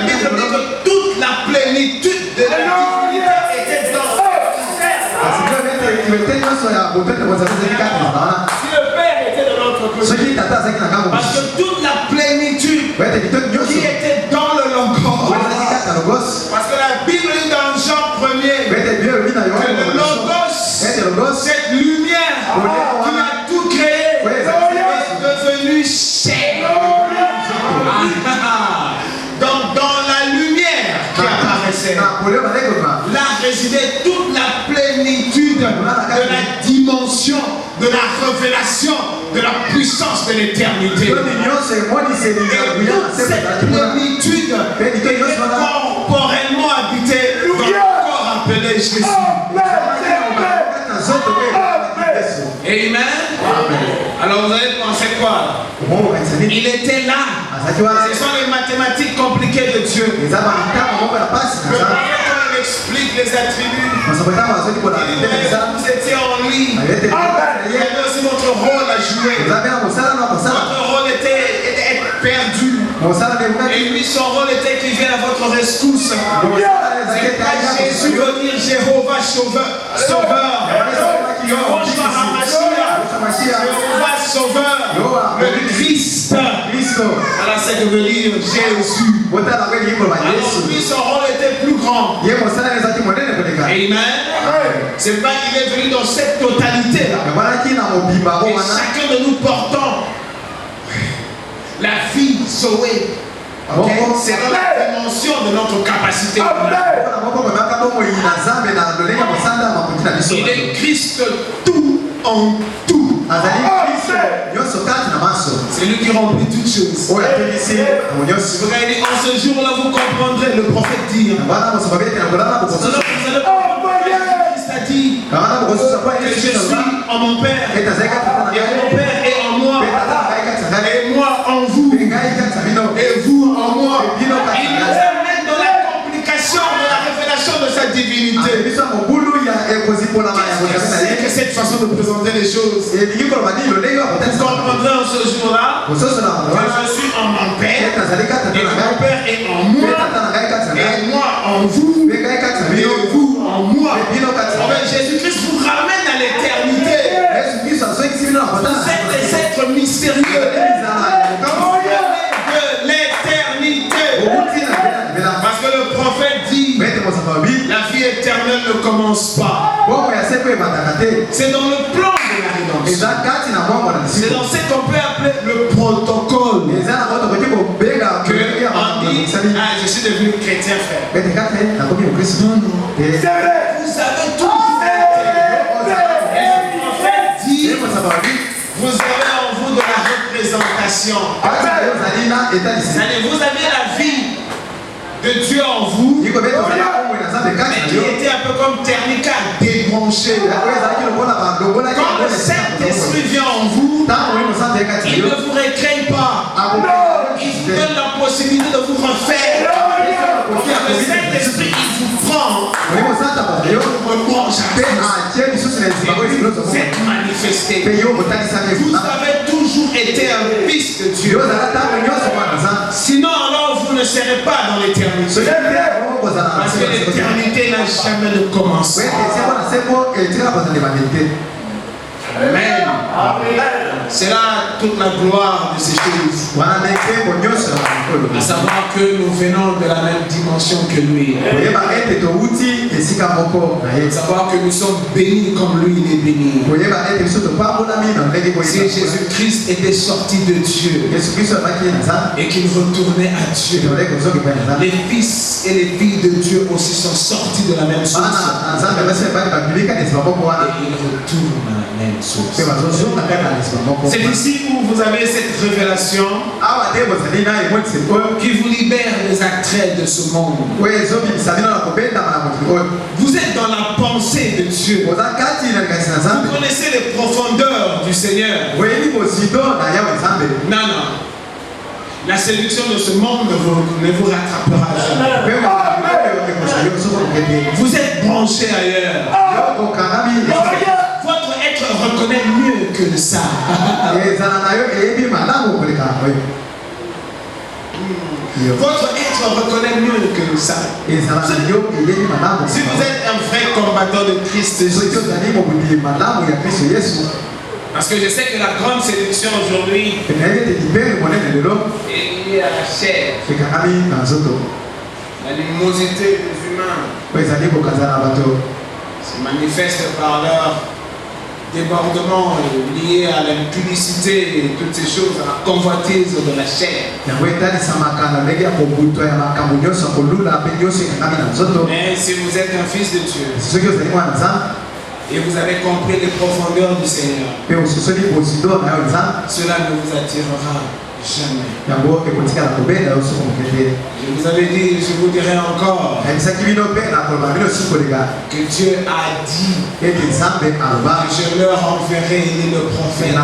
Bible dit que toute la plénitude de la divinité était dans père était de l'autre côté, parce que toute la plénitude qui était dans le Logos, parce que la Bible dit dans Jean 1er que le Logos, cette lumière qui a tout créé, est devenue chair. Donc dans la lumière qui apparaissait, là résidait toute la plénitude de la dimension, de la révélation, de la puissance de l'éternité. Et toute cette plénitude était corporellement habitée dans le corps appelé Jésus. Amen. Alors vous avez pensé quoi? Il était là. Ce sont les mathématiques compliquées de Dieu. Le prophète explique les attributs. Vous étiez en lui. Il y avait aussi votre rôle à jouer. Votre rôle était perdu. Et lui, son rôle était qu'il vienne à votre rescousse. C'est pas Jésus venir Jéhovah Sauveur. Jéhovah Sauveur. Le Christ. Alors c'est de venir Jésus. Alors lui, son rôle était plus grand. Amen. C'est pas qu'il est venu dans cette totalité. Et chacun de nous portons la vie Zoé. Okay? C'est dans la dimension de notre capacité. Il est Christ tout en tout. C'est lui qui remplit toutes choses. Vous regardez, en ce jour-là, vous comprendrez. Le prophète dit. Vous allez Christ a dit que je suis en mon Père, et mon Père est en moi, et moi en vous, et vous en moi. Il nous amène dans la complication de la révélation de sa divinité. C'est que cette façon de présenter les choses. Vous comprendrez en ce jour-là que je suis en mon Père, et mon Père est en moi, et moi en vous, et vous en moi. Jésus-Christ vous ramène à l'éternité. Vous êtes des êtres mystérieux de l'éternité. Parce que le prophète dit la vie éternelle ne commence pas. C'est dans le plan de la rédemption. C'est dans ce qu'on peut appeler le protocole. Que on dit, je suis devenu chrétien, frère. Non, non. Vous avez tout. Vous avez en vous de la représentation. Vous avez la vie de Dieu en vous, mais qui était un peu comme Ternica débranché. Quand le Saint-Esprit vient en vous, il ne vous récrée pas. Il vous donne la possibilité de vous refaire. Le Saint-Esprit, il vous prend. Il vous rebranche. Vous êtes manifesté. Vous avez toujours été un fils de Dieu. Sinon, alors vous ne serez pas dans l'éternité. Parce que l'éternité n'a jamais de commencement. Amen. C'est là toute la gloire de ces choses. À savoir que nous venons de la même dimension que lui. À savoir que nous sommes bénis comme lui il est béni. Si Jésus-Christ était sorti de Dieu et qu'il retournait à Dieu, les fils et les filles de Dieu aussi sont sortis de la même source. Et ils retournent à la même source. C'est ici où vous avez cette révélation qui vous libère des attraits de ce monde. Vous êtes dans la pensée de Dieu. Vous connaissez les profondeurs du Seigneur. Non, non. La séduction de ce monde ne vous rattrapera jamais. Vous êtes branché ailleurs. Votre être reconnaît mieux que ça. Votre être reconnaît mieux que ça. Si vous êtes un vrai combattant de Christ Jésus. Parce que je sais que la grande séduction aujourd'hui est liée à la chair, l'animosité des humains se manifeste par leur débordement lié à l'impudicité et toutes ces choses, à la convoitise de la chair. Mais si vous êtes un fils de Dieu et vous avez compris les profondeurs du Seigneur, cela ne vous attirera jamais. Je vous avais dit, je vous dirai encore que Dieu a dit que je leur enverrai le prophète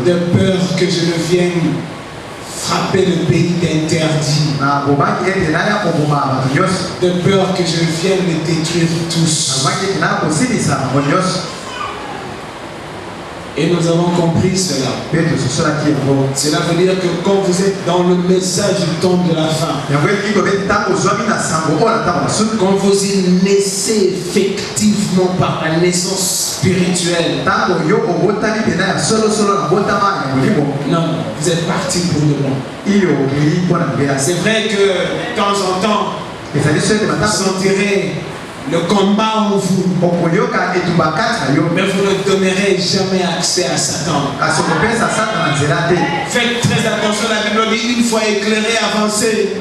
de peur que je ne vienne frapper le pays d'interdit, de peur que je vienne les détruire tous. Et nous avons compris cela. Cela veut dire que quand vous êtes dans le message du temps de la fin, quand vous y naissez effectivement par la naissance spirituelle, non, vous êtes parti pour de bon. C'est vrai que de temps en temps, vous sentirez le combat en vous, mais vous ne donnerez jamais accès à Satan. Faites très attention, la Bible dit une fois éclairé, avancez.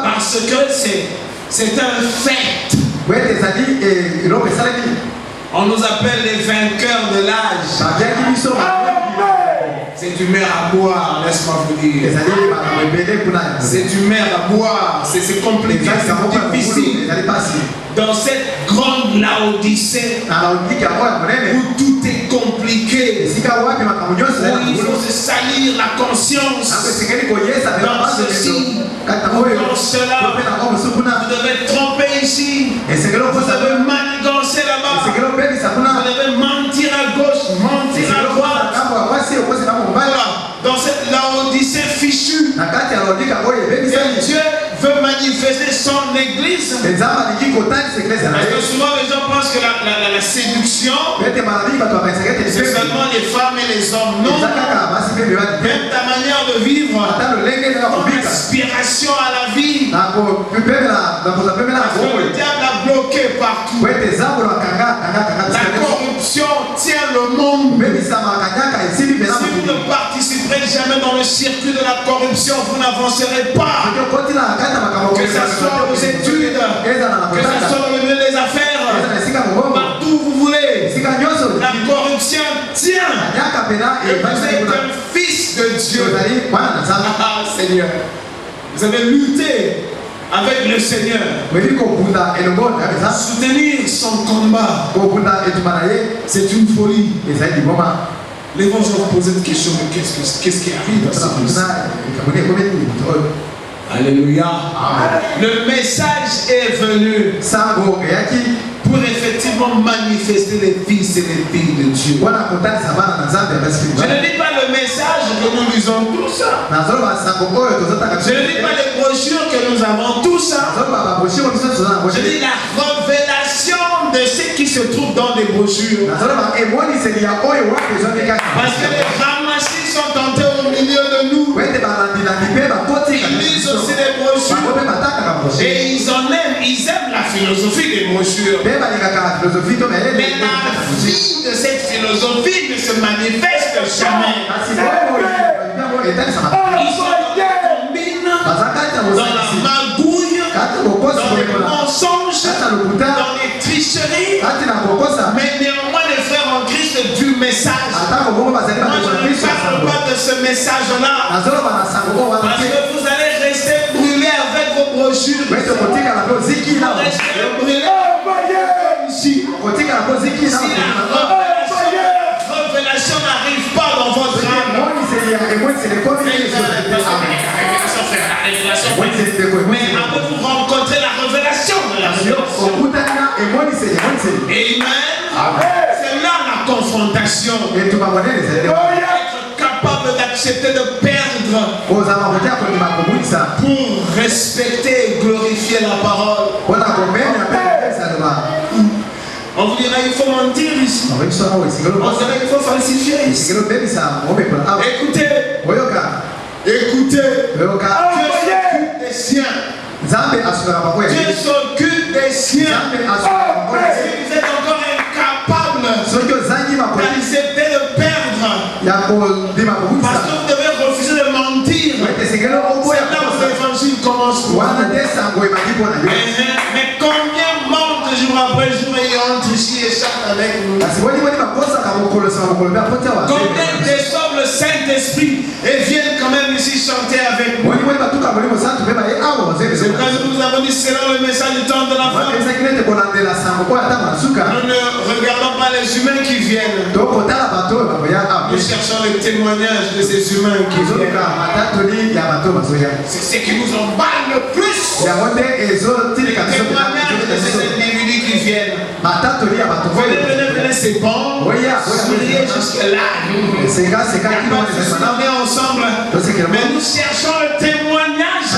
Parce que c'est un fait. On nous appelle les vainqueurs de l'âge. C'est du mer à boire, laisse-moi vous dire. C'est du mer à boire, c'est compliqué, c'est difficile. Dans cette grande Laodicée, où tout est compliqué, où il faut se salir la conscience, dans ceci, dans cela, vous devez tromper ici, vous devez manigancer là-bas, vous devez mentir à gauche, mentir à droite. Voilà, dans cette Laodicée fichue, et Dieu veut manifester son église. Parce que souvent les gens pensent que la séduction, c'est seulement les femmes et les hommes. Non, même ta manière de vivre, ton aspiration à la vie. Parce que le diable a bloqué partout. La corruption tient le monde. Si vous ne participerez jamais dans le circuit de la corruption, vous n'avancerez pas. Que ce soit aux études, que ce soit dans le milieu des affaires, partout où vous voulez, la corruption tient. Et vous êtes un fils de Dieu. Ah, Seigneur, vous avez lutté avec le Seigneur. Soutenir son combat, c'est une folie. Les gens vont poser une question, mais qu'est-ce qui arrive à ça? Alléluia. Le message est venu pour effectivement manifester les fils et les filles de Dieu. Je ne dis pas le message que nous lisons tous. Je ne dis pas les brochures que nous avons tous. Je dis la révélation de ce qui se trouve dans les brochures. Parce que les ramassis sont tentés au milieu de nous. Ils lisent aussi les brochures. Et ils aiment la philosophie des brochures. Mais la vie de cette philosophie ne se manifeste jamais. Ils combinent dans la magouille, dans les mensonges, dans les tricheries. Mais néanmoins, les frères en Christ du message. Moi, je ne parle pas de ce message-là. Parce que vous allez rester brûlés avec vos brochures. Vous restez brûlés ici. Si la révélation n'arrive pas dans votre âme, mais avez-vous rencontré la révélation de la révélation? Amen. C'est là la confrontation. Être capable capable d'accepter de perdre pour respecter et glorifier la parole. On vous dira il faut mentir ici. On dirait qu'il faut falsifier ici. Écoutez. Écoutez. Dieu s'occupe des siens. Dieu s'occupe des siens. Si vous êtes encore incapable d'accepter de perdre, parce que vous devez refuser de mentir, c'est là où l'évangile commence pour vous. Mais combien mentent jour après jour et entrent ici et chantent avec nous? Combien déçoivent le Saint-Esprit et viennent quand même ici chanter avec nous? C'est pourquoi nous avons dit c'est là le message du temps de la fin. Nous ne regardons pas les humains qui viennent. Nous cherchons le témoignage de ces humains qui viennent. C'est ce qui nous emballe le plus. Le témoignage de ces individus qui viennent. Venez, c'est bon. Souriez jusque-là. On est ensemble. Mais nous cherchons le témoignage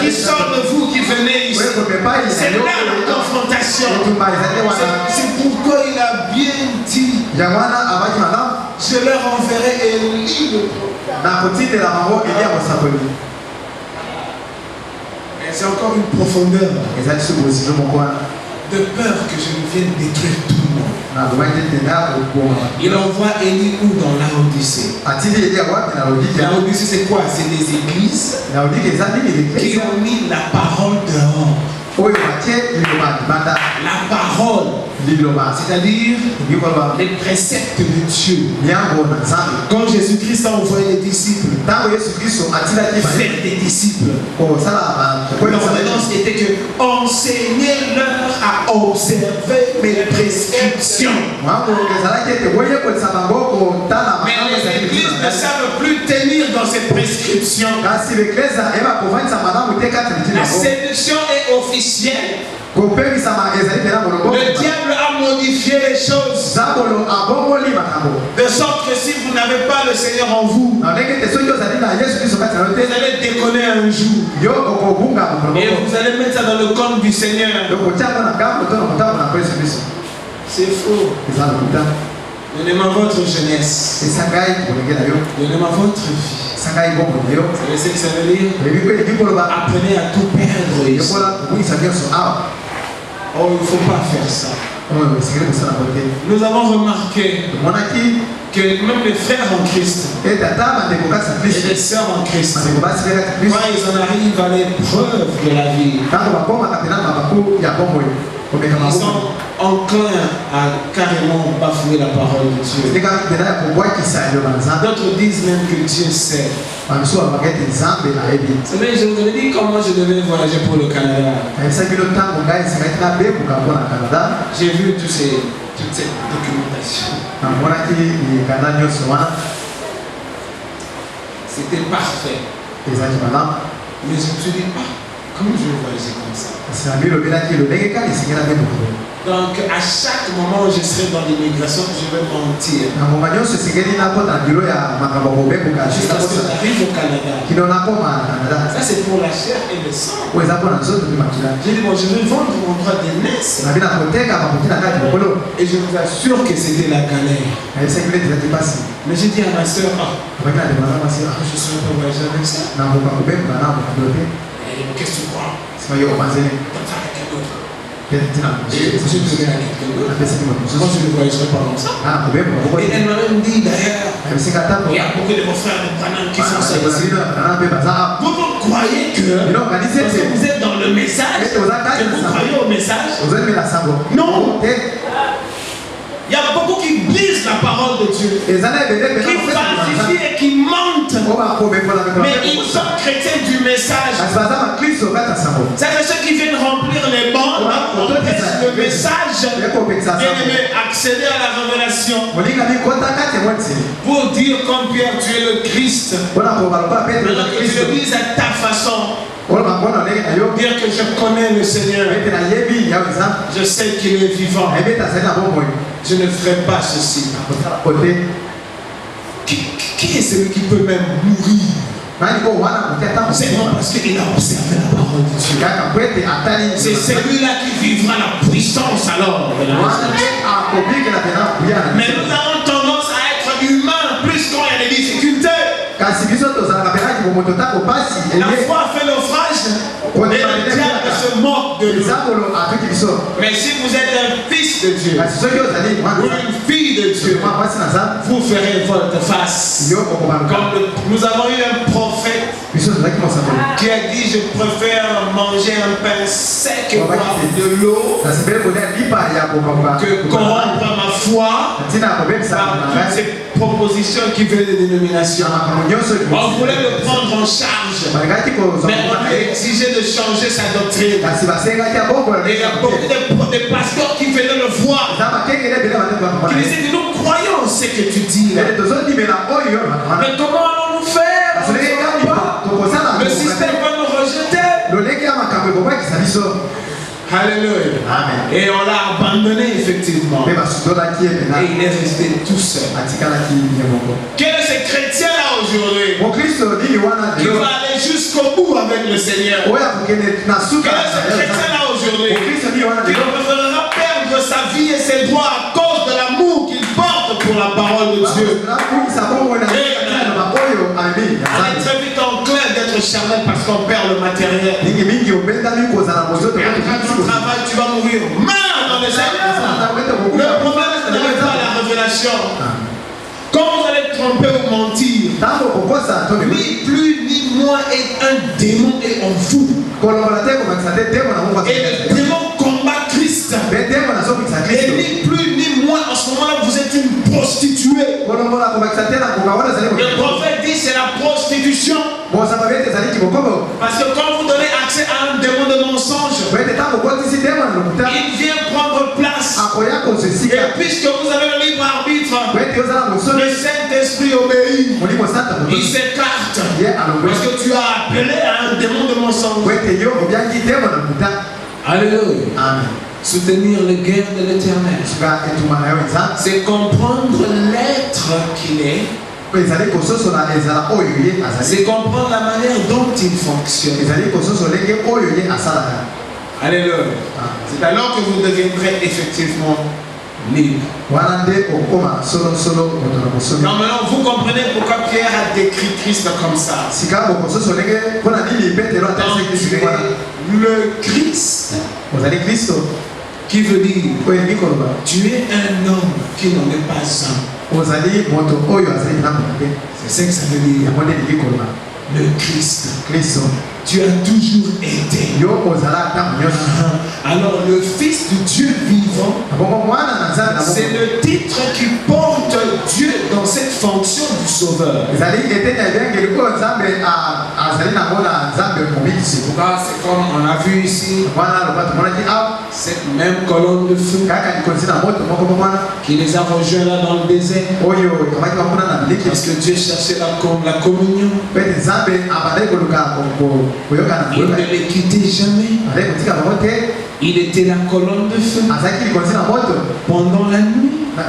qui sort de vous qui venez ici. C'est là la confrontation. C'est pourquoi il a bien dit. Je leur enverrai Élie le prophète. Et c'est encore une profondeur. De peur que je ne vienne détruire tout le monde. Il envoie Élie où dans Laodicée. Laodicée c'est quoi? C'est des églises qui ont mis la parole dehors. La parole, c'est-à-dire les préceptes de Dieu. Quand Jésus-Christ a envoyé les disciples faire des disciples, l'ordonnance était que enseignez-leur à observer mes prescriptions. Mais les églises ne savent plus tenir dans ces prescriptions. La séduction est officielle. Le diable a modifié les choses de sorte que si vous n'avez pas le Seigneur en vous, vous allez déconner un jour et vous allez mettre ça dans le compte du Seigneur. C'est faux. Donnez-moi votre jeunesse. Donnez-moi votre vie. Vous savez ce que ça veut dire? Apprenez à tout perdre ici. Oh, il ne faut pas faire ça. Nous avons remarqué que même les frères en Christ et les sœurs en Christ, quand ils en arrivent à l'épreuve de la vie, ils sont enclins à carrément bafouer la parole de Dieu. D'autres disent même que Dieu sait. Vous savez, je vous avais dit comment je devais voyager pour le Canada. J'ai vu toute cette documentation. C'était parfait. Mais je me suis dit, comment je vais voyager comme ça? Donc à chaque moment où je serai dans l'immigration, je vais mentir. Jusqu'à ce que j'arrive au Canada. Ça c'est pour la chair et le sang. J'ai dit bon, je vais vendre mon droit d'aînesse. Et je vous assure que c'était la galère. Mais j'ai dit à ma soeur, je ne saurais pas voyager avec ça. Qu'est-ce que tu crois? Et je te mets à quelqu'un d'autre. Moi je ne voyagerai pas comme ça. Et elle m'a même dit d'ailleurs, il y a beaucoup de vos frères de Branham qui font ça ici. Vous croyez que parce que vous êtes dans le message, que vous croyez au message? Non. Il y a beaucoup qui brisent la parole de Dieu, qui falsifient et qui mentent. Mais ils sont chrétiens du message. C'est ceux qui viennent remplir les bancs, empêchent le message et accéder à la révélation. Pour dire comme Pierre, tu es le Christ. Alors que tu le dises à ta façon. Dire que je connais le Seigneur. Je sais qu'il est vivant. Je ne ferai pas ceci. qui est celui qui peut même mourir? Seulement parce qu'il a observé la parole de Dieu. C'est celui-là qui vivra la puissance alors. Mais nous avons tendance à être humains plus quand il y a des difficultés. La foi fait naufrage et le diable se moque de nous. Mais si vous êtes un fils de Dieu ou une fille de Dieu, vous ferez votre face. Comme nous avons eu un prophète qui a dit: je préfère manger un pain sec et boire de l'eau que corrompre ma foi par toutes ces propositions qui viennent des dénominations. On voulait le prendre en charge, mais on lui exigeait de changer sa doctrine. Et il y a beaucoup de pasteurs qui venaient le voir, qui disaient que nous croyons ce que tu dis là. Mais comment allons-nous faire? Le système va nous rejeter. Alléluia. Amen. Et on l'a abandonné effectivement. Et il est resté tout seul. Quel est ce chrétien-là aujourd'hui qui va aller jusqu'au bout avec le Seigneur? Quel est ce chrétien-là aujourd'hui qui préférera perdre sa vie et ses droits à cause de l'amour qu'il porte pour la parole de Dieu? On est très vite enclin d'être charnel parce qu'on perd le matériel. Et quand tu travailles, tu vas mourir. Meurs dans le Seigneur. Le problème, ce n'est pas la révélation. Quand vous allez tromper ou mentir, ni plus ni moins est un démon et en vous. Et le démon combat Christ. Et ni plus ni moins, en ce moment-là, vous êtes une prostituée. Le prophète dit c'est la prostitution. Parce que quand vous donnez accès à un démon de mensonge, il vient prendre place. Et puisque vous avez le libre arbitre, le Saint-Esprit obéit. Il s'écarte. Parce que tu as appelé à un démon de mensonge. Alléluia. Amen. Soutenir les guerres de l'Éternel, c'est comprendre l'être qu'il est. C'est comprendre la manière dont il fonctionne. Alléluia. C'est alors que vous deviendrez effectivement libre. Maintenant, vous comprenez pourquoi Pierre a décrit Christ comme ça. Le Christ, qui veut dire tu es un homme qui n'en est pas un. C'est ce que ça veut dire. Le Christ. Tu as toujours été. Alors le Fils du Dieu vivant, c'est le titre qui porte Dieu dans cette fonction du Sauveur. C'est comme on a vu ici, cette même colonne de feu qui les a rejoints là dans le désert. Parce que Dieu cherchait la communion. Il ne les quittait jamais. Il était la colonne de feu pendant la nuit, la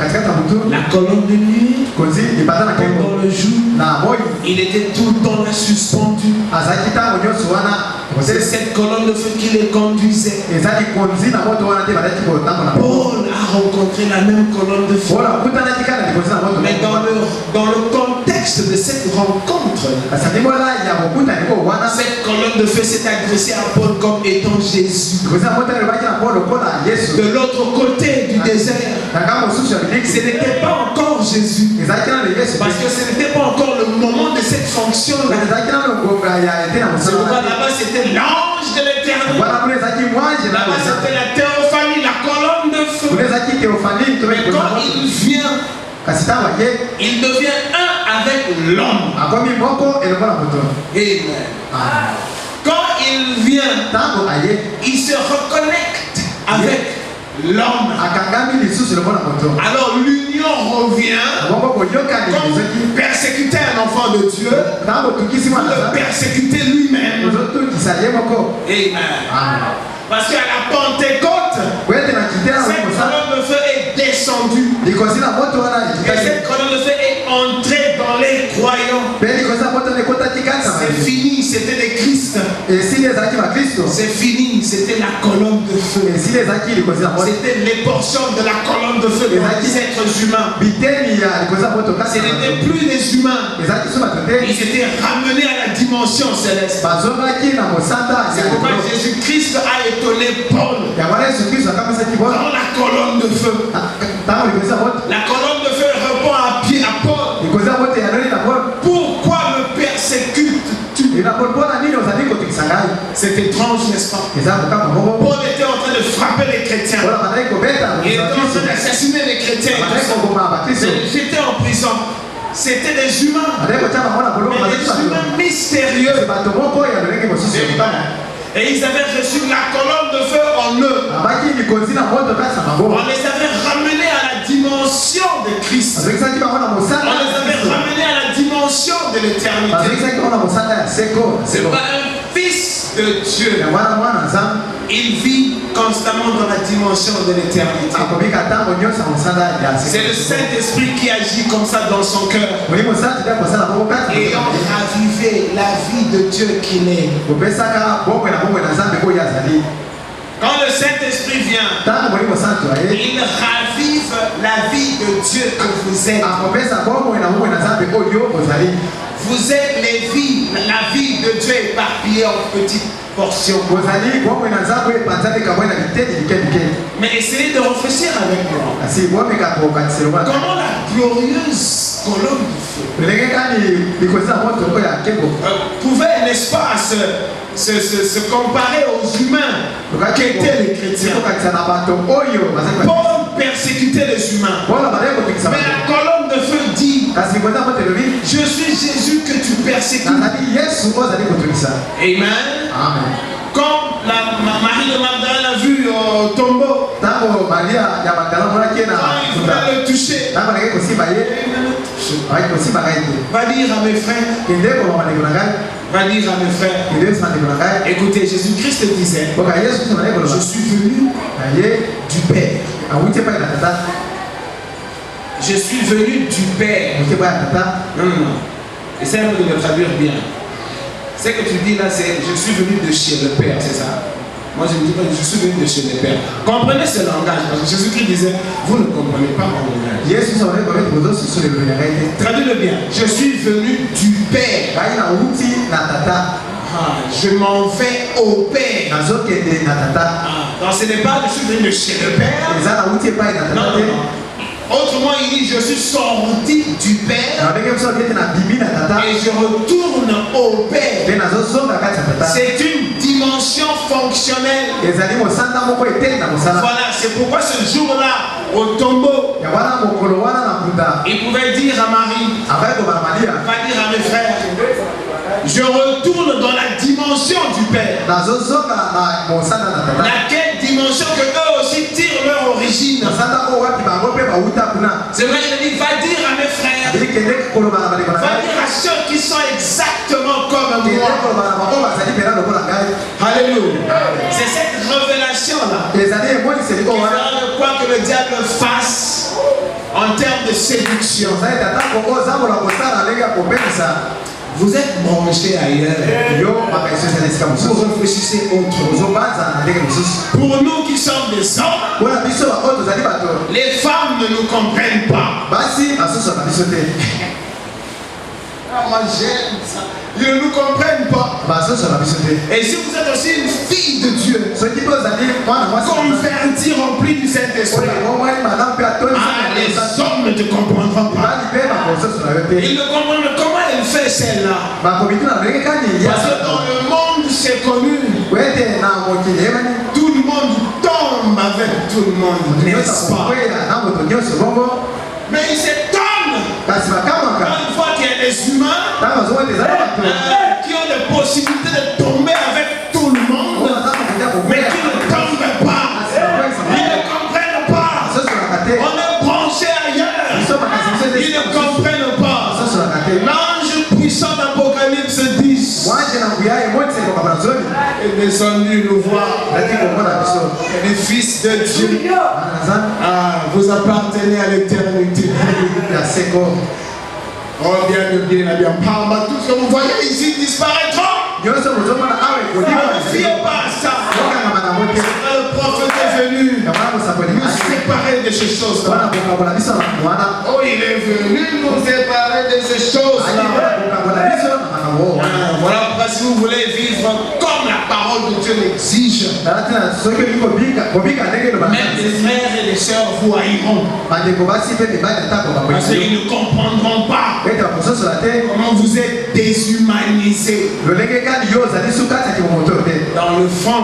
colonne de nuit pendant le jour. Il était tout le temps là suspendu. C'est cette colonne de feu qui les conduisait. Paul a rencontré la même colonne de feu. Mais dans le contexte de cette rencontre, cette colonne de feu s'est adressée à Paul comme étant Jésus. De l'autre côté du désert, ce n'était pas encore Jésus. Parce que ce n'était pas encore le moment de cette fonction-là. Là-bas, c'était l'ange de l'Éternel. Là-bas, c'était la théophanie, la colonne de feu. Mais quand il vient, il devient un avec l'homme. Amen. Quand il vient, il se reconnecte avec l'homme. Alors l'union revient. Quand vous persécutez un enfant de Dieu, vous le persécutez lui-même. Amen. Parce qu'à la Pentecôte, cette colonne de feu est descendue. Et cette colonne de feu est entrée dans les croyants. c'est fini, c'était la colonne de feu. C'était les portions de la colonne de feu des êtres humains. Ce n'étaient plus des humains. Ils étaient ramenés à la dimension céleste. C'est pourquoi Jésus-Christ a étonné Paul dans la colonne de feu. La colonne de feu répond à Paul. Pourquoi me persécutes-tu? C'est étrange, n'est-ce pas? Paul était en train de frapper les chrétiens. Il était en train d'assassiner les chrétiens. J'étais en prison. C'était des humains. Mais des humains mystérieux. Et ils avaient reçu la colonne de feu en eux. On les avait ramenés à la dimension de Christ. On les avait ramenés à la dimension de l'éternité. C'est pas un fils de Dieu. Il vit constamment dans la dimension de l'éternité. C'est le Saint-Esprit qui agit comme ça dans son cœur. Ayant ravivé la vie de Dieu qu'il est. Quand le Saint-Esprit vient, il ravive la vie de Dieu que vous êtes. Vous êtes la vie de Dieu éparpillée en petites portions. Mais essayez de réfléchir avec moi. Comment la glorieuse colonne du feu pouvait, n'est-ce pas, se comparer aux humains qui étaient les chrétiens. Paul persécutait les humains. Mais la colonne de feu dit: je suis Jésus que tu persécutes. Amen. Quand Marie de Magdalene a vu au tombeau, quand il voulait le toucher, va dire à mes frères, écoutez, Jésus-Christ disait: je suis venu du Père. Je suis venu du Père. Non. Essaye de le traduire bien. Ce que tu dis là, c'est: je suis venu de chez le Père, c'est ça? Moi je ne dis pas je suis venu de chez le Père. Comprenez ce langage, parce que Jésus-Christ disait: vous ne comprenez pas mon langage. Traduis-le bien. Je suis venu du Père. Je m'en vais au Père. Donc ce n'est pas je suis venu de chez le Père. Non. Autrement, il dit: je suis sorti du Père et je retourne au Père. C'est une dimension fonctionnelle. Voilà, c'est pourquoi ce jour-là, au tombeau, il pouvait dire à Marie, va dire à mes frères: je retourne dans la dimension du Père. Laquelle dimension que eux aussi tirent leur origine. C'est vrai, il dit: va dire à mes frères, va dire à ceux qui sont exactement comme moi. Alléluia. C'est cette révélation-là qui fera de quoi que le diable fasse en termes de séduction. Vous êtes branchés ailleurs. Vous réfléchissez autrement. Pour nous qui sommes des hommes, les femmes ne nous comprennent pas. Moi j'aime ça. Ils ne nous comprennent pas. Et si vous êtes aussi une fille de Dieu, convertie, remplie du Saint-Esprit, les hommes ne te comprendront pas. Ils ne comprennent pas comment elle fait celle-là. Parce que dans le monde c'est connu. Tout le monde tombe avec tout le monde, n'est-ce pas? Mais ils s'étonnent quand une fois qu'il y a des humains qui ont la possibilité de tomber avec tout le monde, mais qui ne tombent pas. Ils ne comprennent pas. On est branché ailleurs. Ils ne comprennent pas. L'ange puissant d'Apocalypse 10 est descendu nous voir. Les fils de Dieu, vous appartenez à l'éternité. Oh bien, bien. Tout ce que vous voyez ici disparaîtra. Ne fiez pas à ça. Le prophète est venu nous séparer de ces choses-là. Oh, il est venu nous séparer de ces choses-là. Voilà pourquoi si vous voulez vivre comme la parole de Dieu l'exige, même les frères et les sœurs vous haïront. Parce qu'ils ne comprendront pas comment vous êtes déshumanisé. Dans le fond,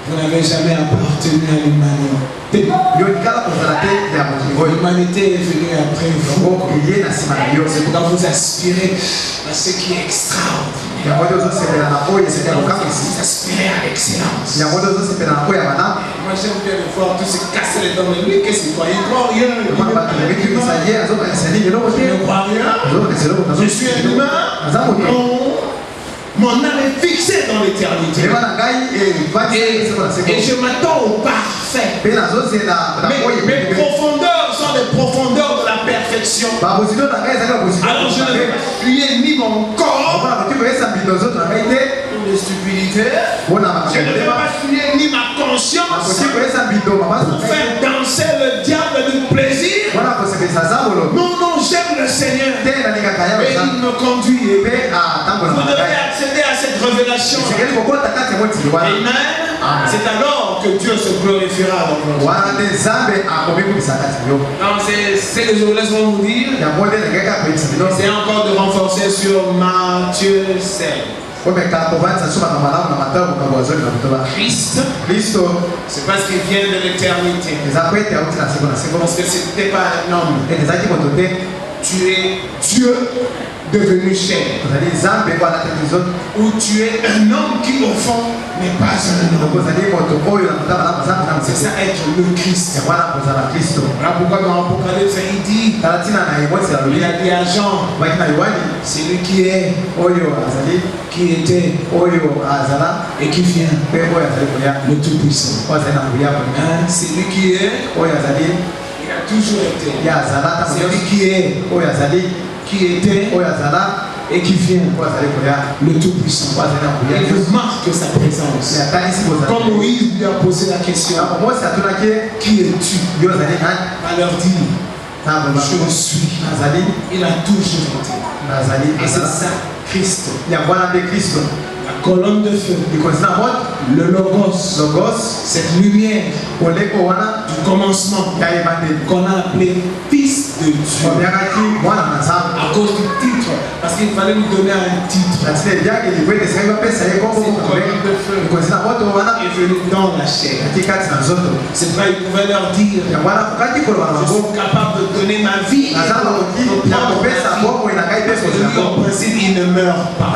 vous n'avez jamais appartenu à l'humanité. L'humanité est venue après vous. C'est pourquoi vous aspirez à ce qui est extraordinaire. Vous aspirez à l'excellence. Moi j'aime bien le voir tous se casser les dents. Mais lui, qu'est-ce qu'il croit? Il ne croit rien. Je ne crois rien. Je suis un humain. Non. Mon âme est fixée dans l'éternité. Et je m'attends au parfait. Mes profondeurs sont des profondeurs de la perfection. Alors je ne vais pas fuir ni mon corps pour de stupidité. Je ne vais pas fuir ni ma conscience pour faire danser le diable de plaisir. Non, non, j'aime le Seigneur. Et il me conduit. Vous devez accéder à cette révélation. Amen. C'est alors que Dieu se glorifiera dans votre vie. Non, c'est ce que je vous laisse vous dire. C'est encore de renforcer sur Matthieu 7. Christ, c'est parce qu'il vient de l'éternité. Parce que ce n'était pas un homme. Tu es Dieu devenu chair. Ou tu es un homme qui au fond n'est pas un homme. C'est ça être le Christ. Voilà pourquoi dans l'Apocalypse il dit, il a dit à Jean, c'est lui qui est, qui était et qui vient, le Tout-Puissant. C'est lui qui est, il a toujours été. C'est lui qui est, qui était et qui vient, le Tout-Puissant. Il vous marque sa présence. Comme Moïse lui a posé la question, qui es-tu? Va leur dire, je suis. Il a toujours été. Et c'est ça, Christ. La colonne de feu, le logos, cette lumière du commencement qu'on a appelé Fils de Dieu à cause du titre, parce qu'il fallait nous donner un titre. Cette colonne de feu est venue dans la chair. C'est vrai, il pouvait leur dire, je suis capable de donner ma vie, parce que lui, en principe, il ne meurt pas.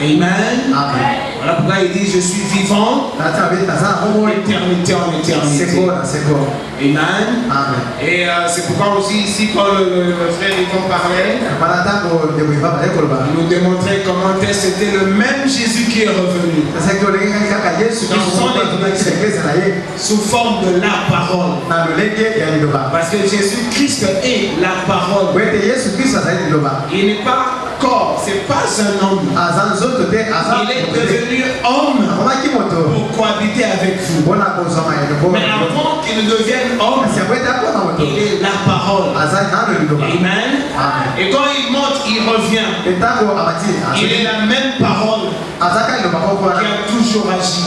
Amen. Voilà pourquoi il dit, je suis vivant d'éternité en éternité. Amen. Et c'est pourquoi aussi ici quand le frère Yvon parlait, nous démontrer comment c'était le même Jésus qui est revenu. Sous forme de la parole. Parce que Jésus-Christ est la parole. Il n'est pas corps, c'est pas un homme. Il est devenu homme pour cohabiter avec vous. Mais avant qu'il ne devienne homme, il est la parole. Amen. Et quand il monte, il revient. Il est la même parole qui a toujours agi.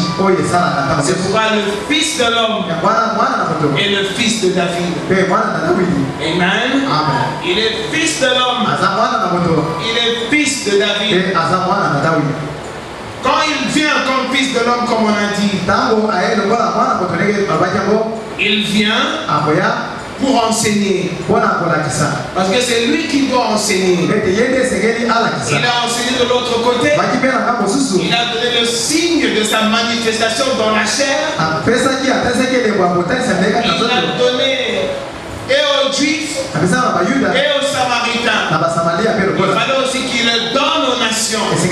C'est pourquoi le Fils de l'homme est le Fils de David. Amen. Il est Fils de l'homme. Il est Fils de David. Quand il vient comme Fils de l'homme, comme on a dit, il vient pour enseigner. Parce que c'est lui qui doit enseigner. Il a enseigné de l'autre côté. Il a donné le signe de sa manifestation dans la chair. Il a donné et aux Juifs et aux Samaritains. Il fallait aussi qu'il le donne aux nations. C'est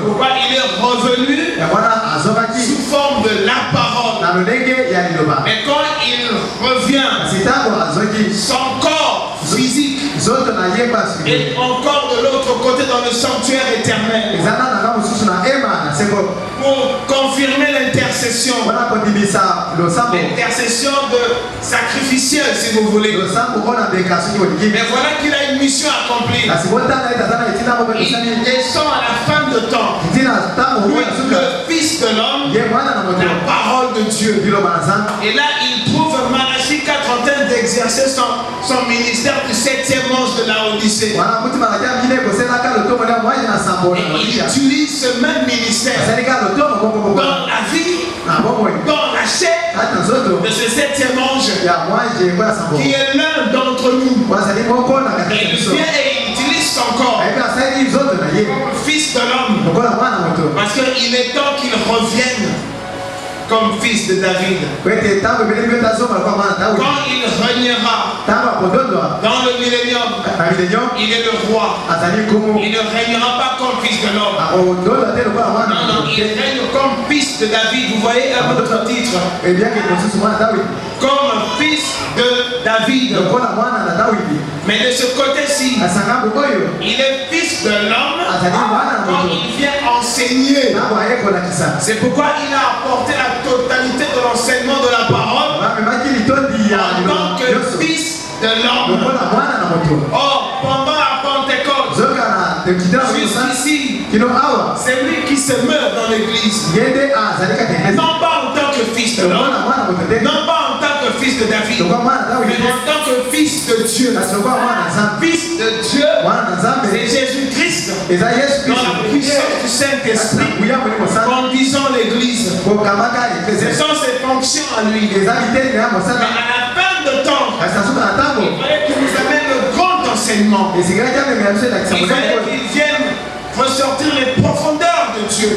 pourquoi il est revenu sous forme de la parole. Mais quand il revient, son corps physique Et encore de l'autre côté dans le sanctuaire éternel. Pour confirmer l'intercession. L'intercession sacrificielle, si vous voulez. Mais voilà qu'il a une mission accomplie. Il descend à la fin de temps. Lui, le Fils de l'homme, la parole de Dieu. Et là, il trouve Malachie 4 en train d'exercer son ministère du 7e ange de la Odyssée. Et il utilise ce même ministère dans la vie, dans la chair de ce 7e ange qui est l'un d'entre nous. Et il vient et il utilise son corps comme Fils de l'homme, parce qu'il est temps qu'il revienne comme fils de David. Quand il régnera dans le millénium, il est le roi. Il ne régnera pas comme fils de l'homme. Non, il règne comme fils de David. Vous voyez un autre titre. Comme fils de David. Mais de ce côté-ci, il est fils de l'homme quand il vient enseigner. C'est pourquoi il a apporté la totalité de l'enseignement de la parole en tant que fils de l'homme. Or, pendant la Pentecôte, jusqu'ici, c'est lui qui se meurt dans l'église. Non pas en tant que fils de l'homme, non pas en tant que fils de David, mais en tant que fils de Dieu. Fils de Dieu, c'est Jésus-Christ dans la puissance du Saint-Esprit, conduisant l'église. Ce sont ses fonctions à lui. Mais à la fin de temps, il fallait qu'il nous amène le grand enseignement. Il fallait qu'il vienne ressortir les profondeurs de Dieu.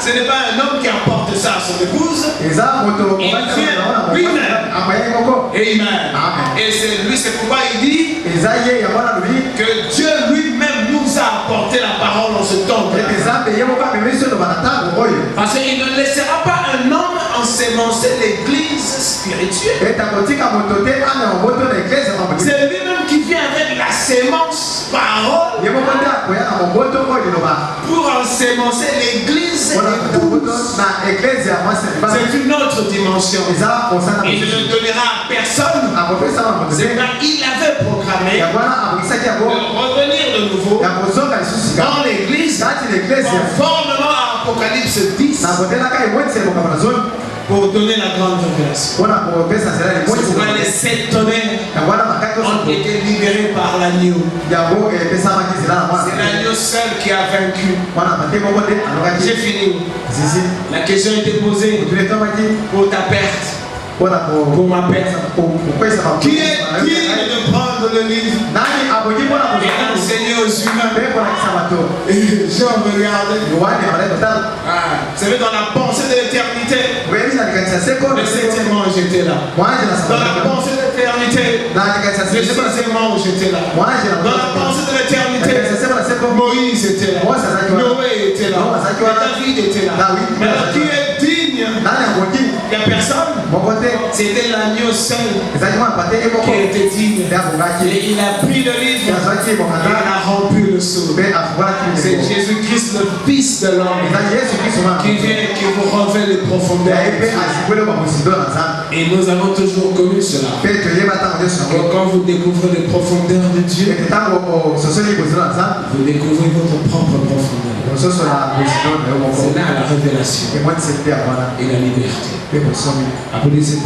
Ce n'est pas un homme qui apporte ça à son épouse. Il vient lui-même. Amen. Et c'est pourquoi il dit que Dieu lui-même nous a apporté la parole en ce temps. Parce qu'il ne laissera pas un homme ensemencer l'église spirituelle. C'est lui-même qui vient avec la sémence parole pour ensemencer l'église. C'est une autre dimension. Il ne le donnera à personne. C'est qu'il avait programmé de revenir de nouveau dans l'église conformément à Apocalypse 10 pour donner la grande révélation. C'est pourquoi les 7 tonnerres ont été libérés par l'agneau. C'est l'agneau seul qui a vaincu. J'ai fini. La question était posée pour ta perte. Pour ma perte. Qui est digne de prendre le livre et d'enseigner aux humains? Et Jean regardait. Vous savez, dans la pensée de l'éternité, le 7e ange était là. Dans la pensée de l'éternité, le 6e ange était là. Dans la pensée de l'éternité, Moïse était là. Noé était là. David était là. Mais alors, qui est digne? Il n'y a personne. C'était l'agneau seul qui était digne. Et il a pris le livre et il a rempli le seau. C'est Jésus-Christ, le Fils de l'homme, qui vient et qui vous révèle les profondeurs. Et nous avons toujours connu cela. Quand vous découvrez les profondeurs de Dieu, vous découvrez votre propre profondeur. C'est là la révélation et la liberté. Applaudissez.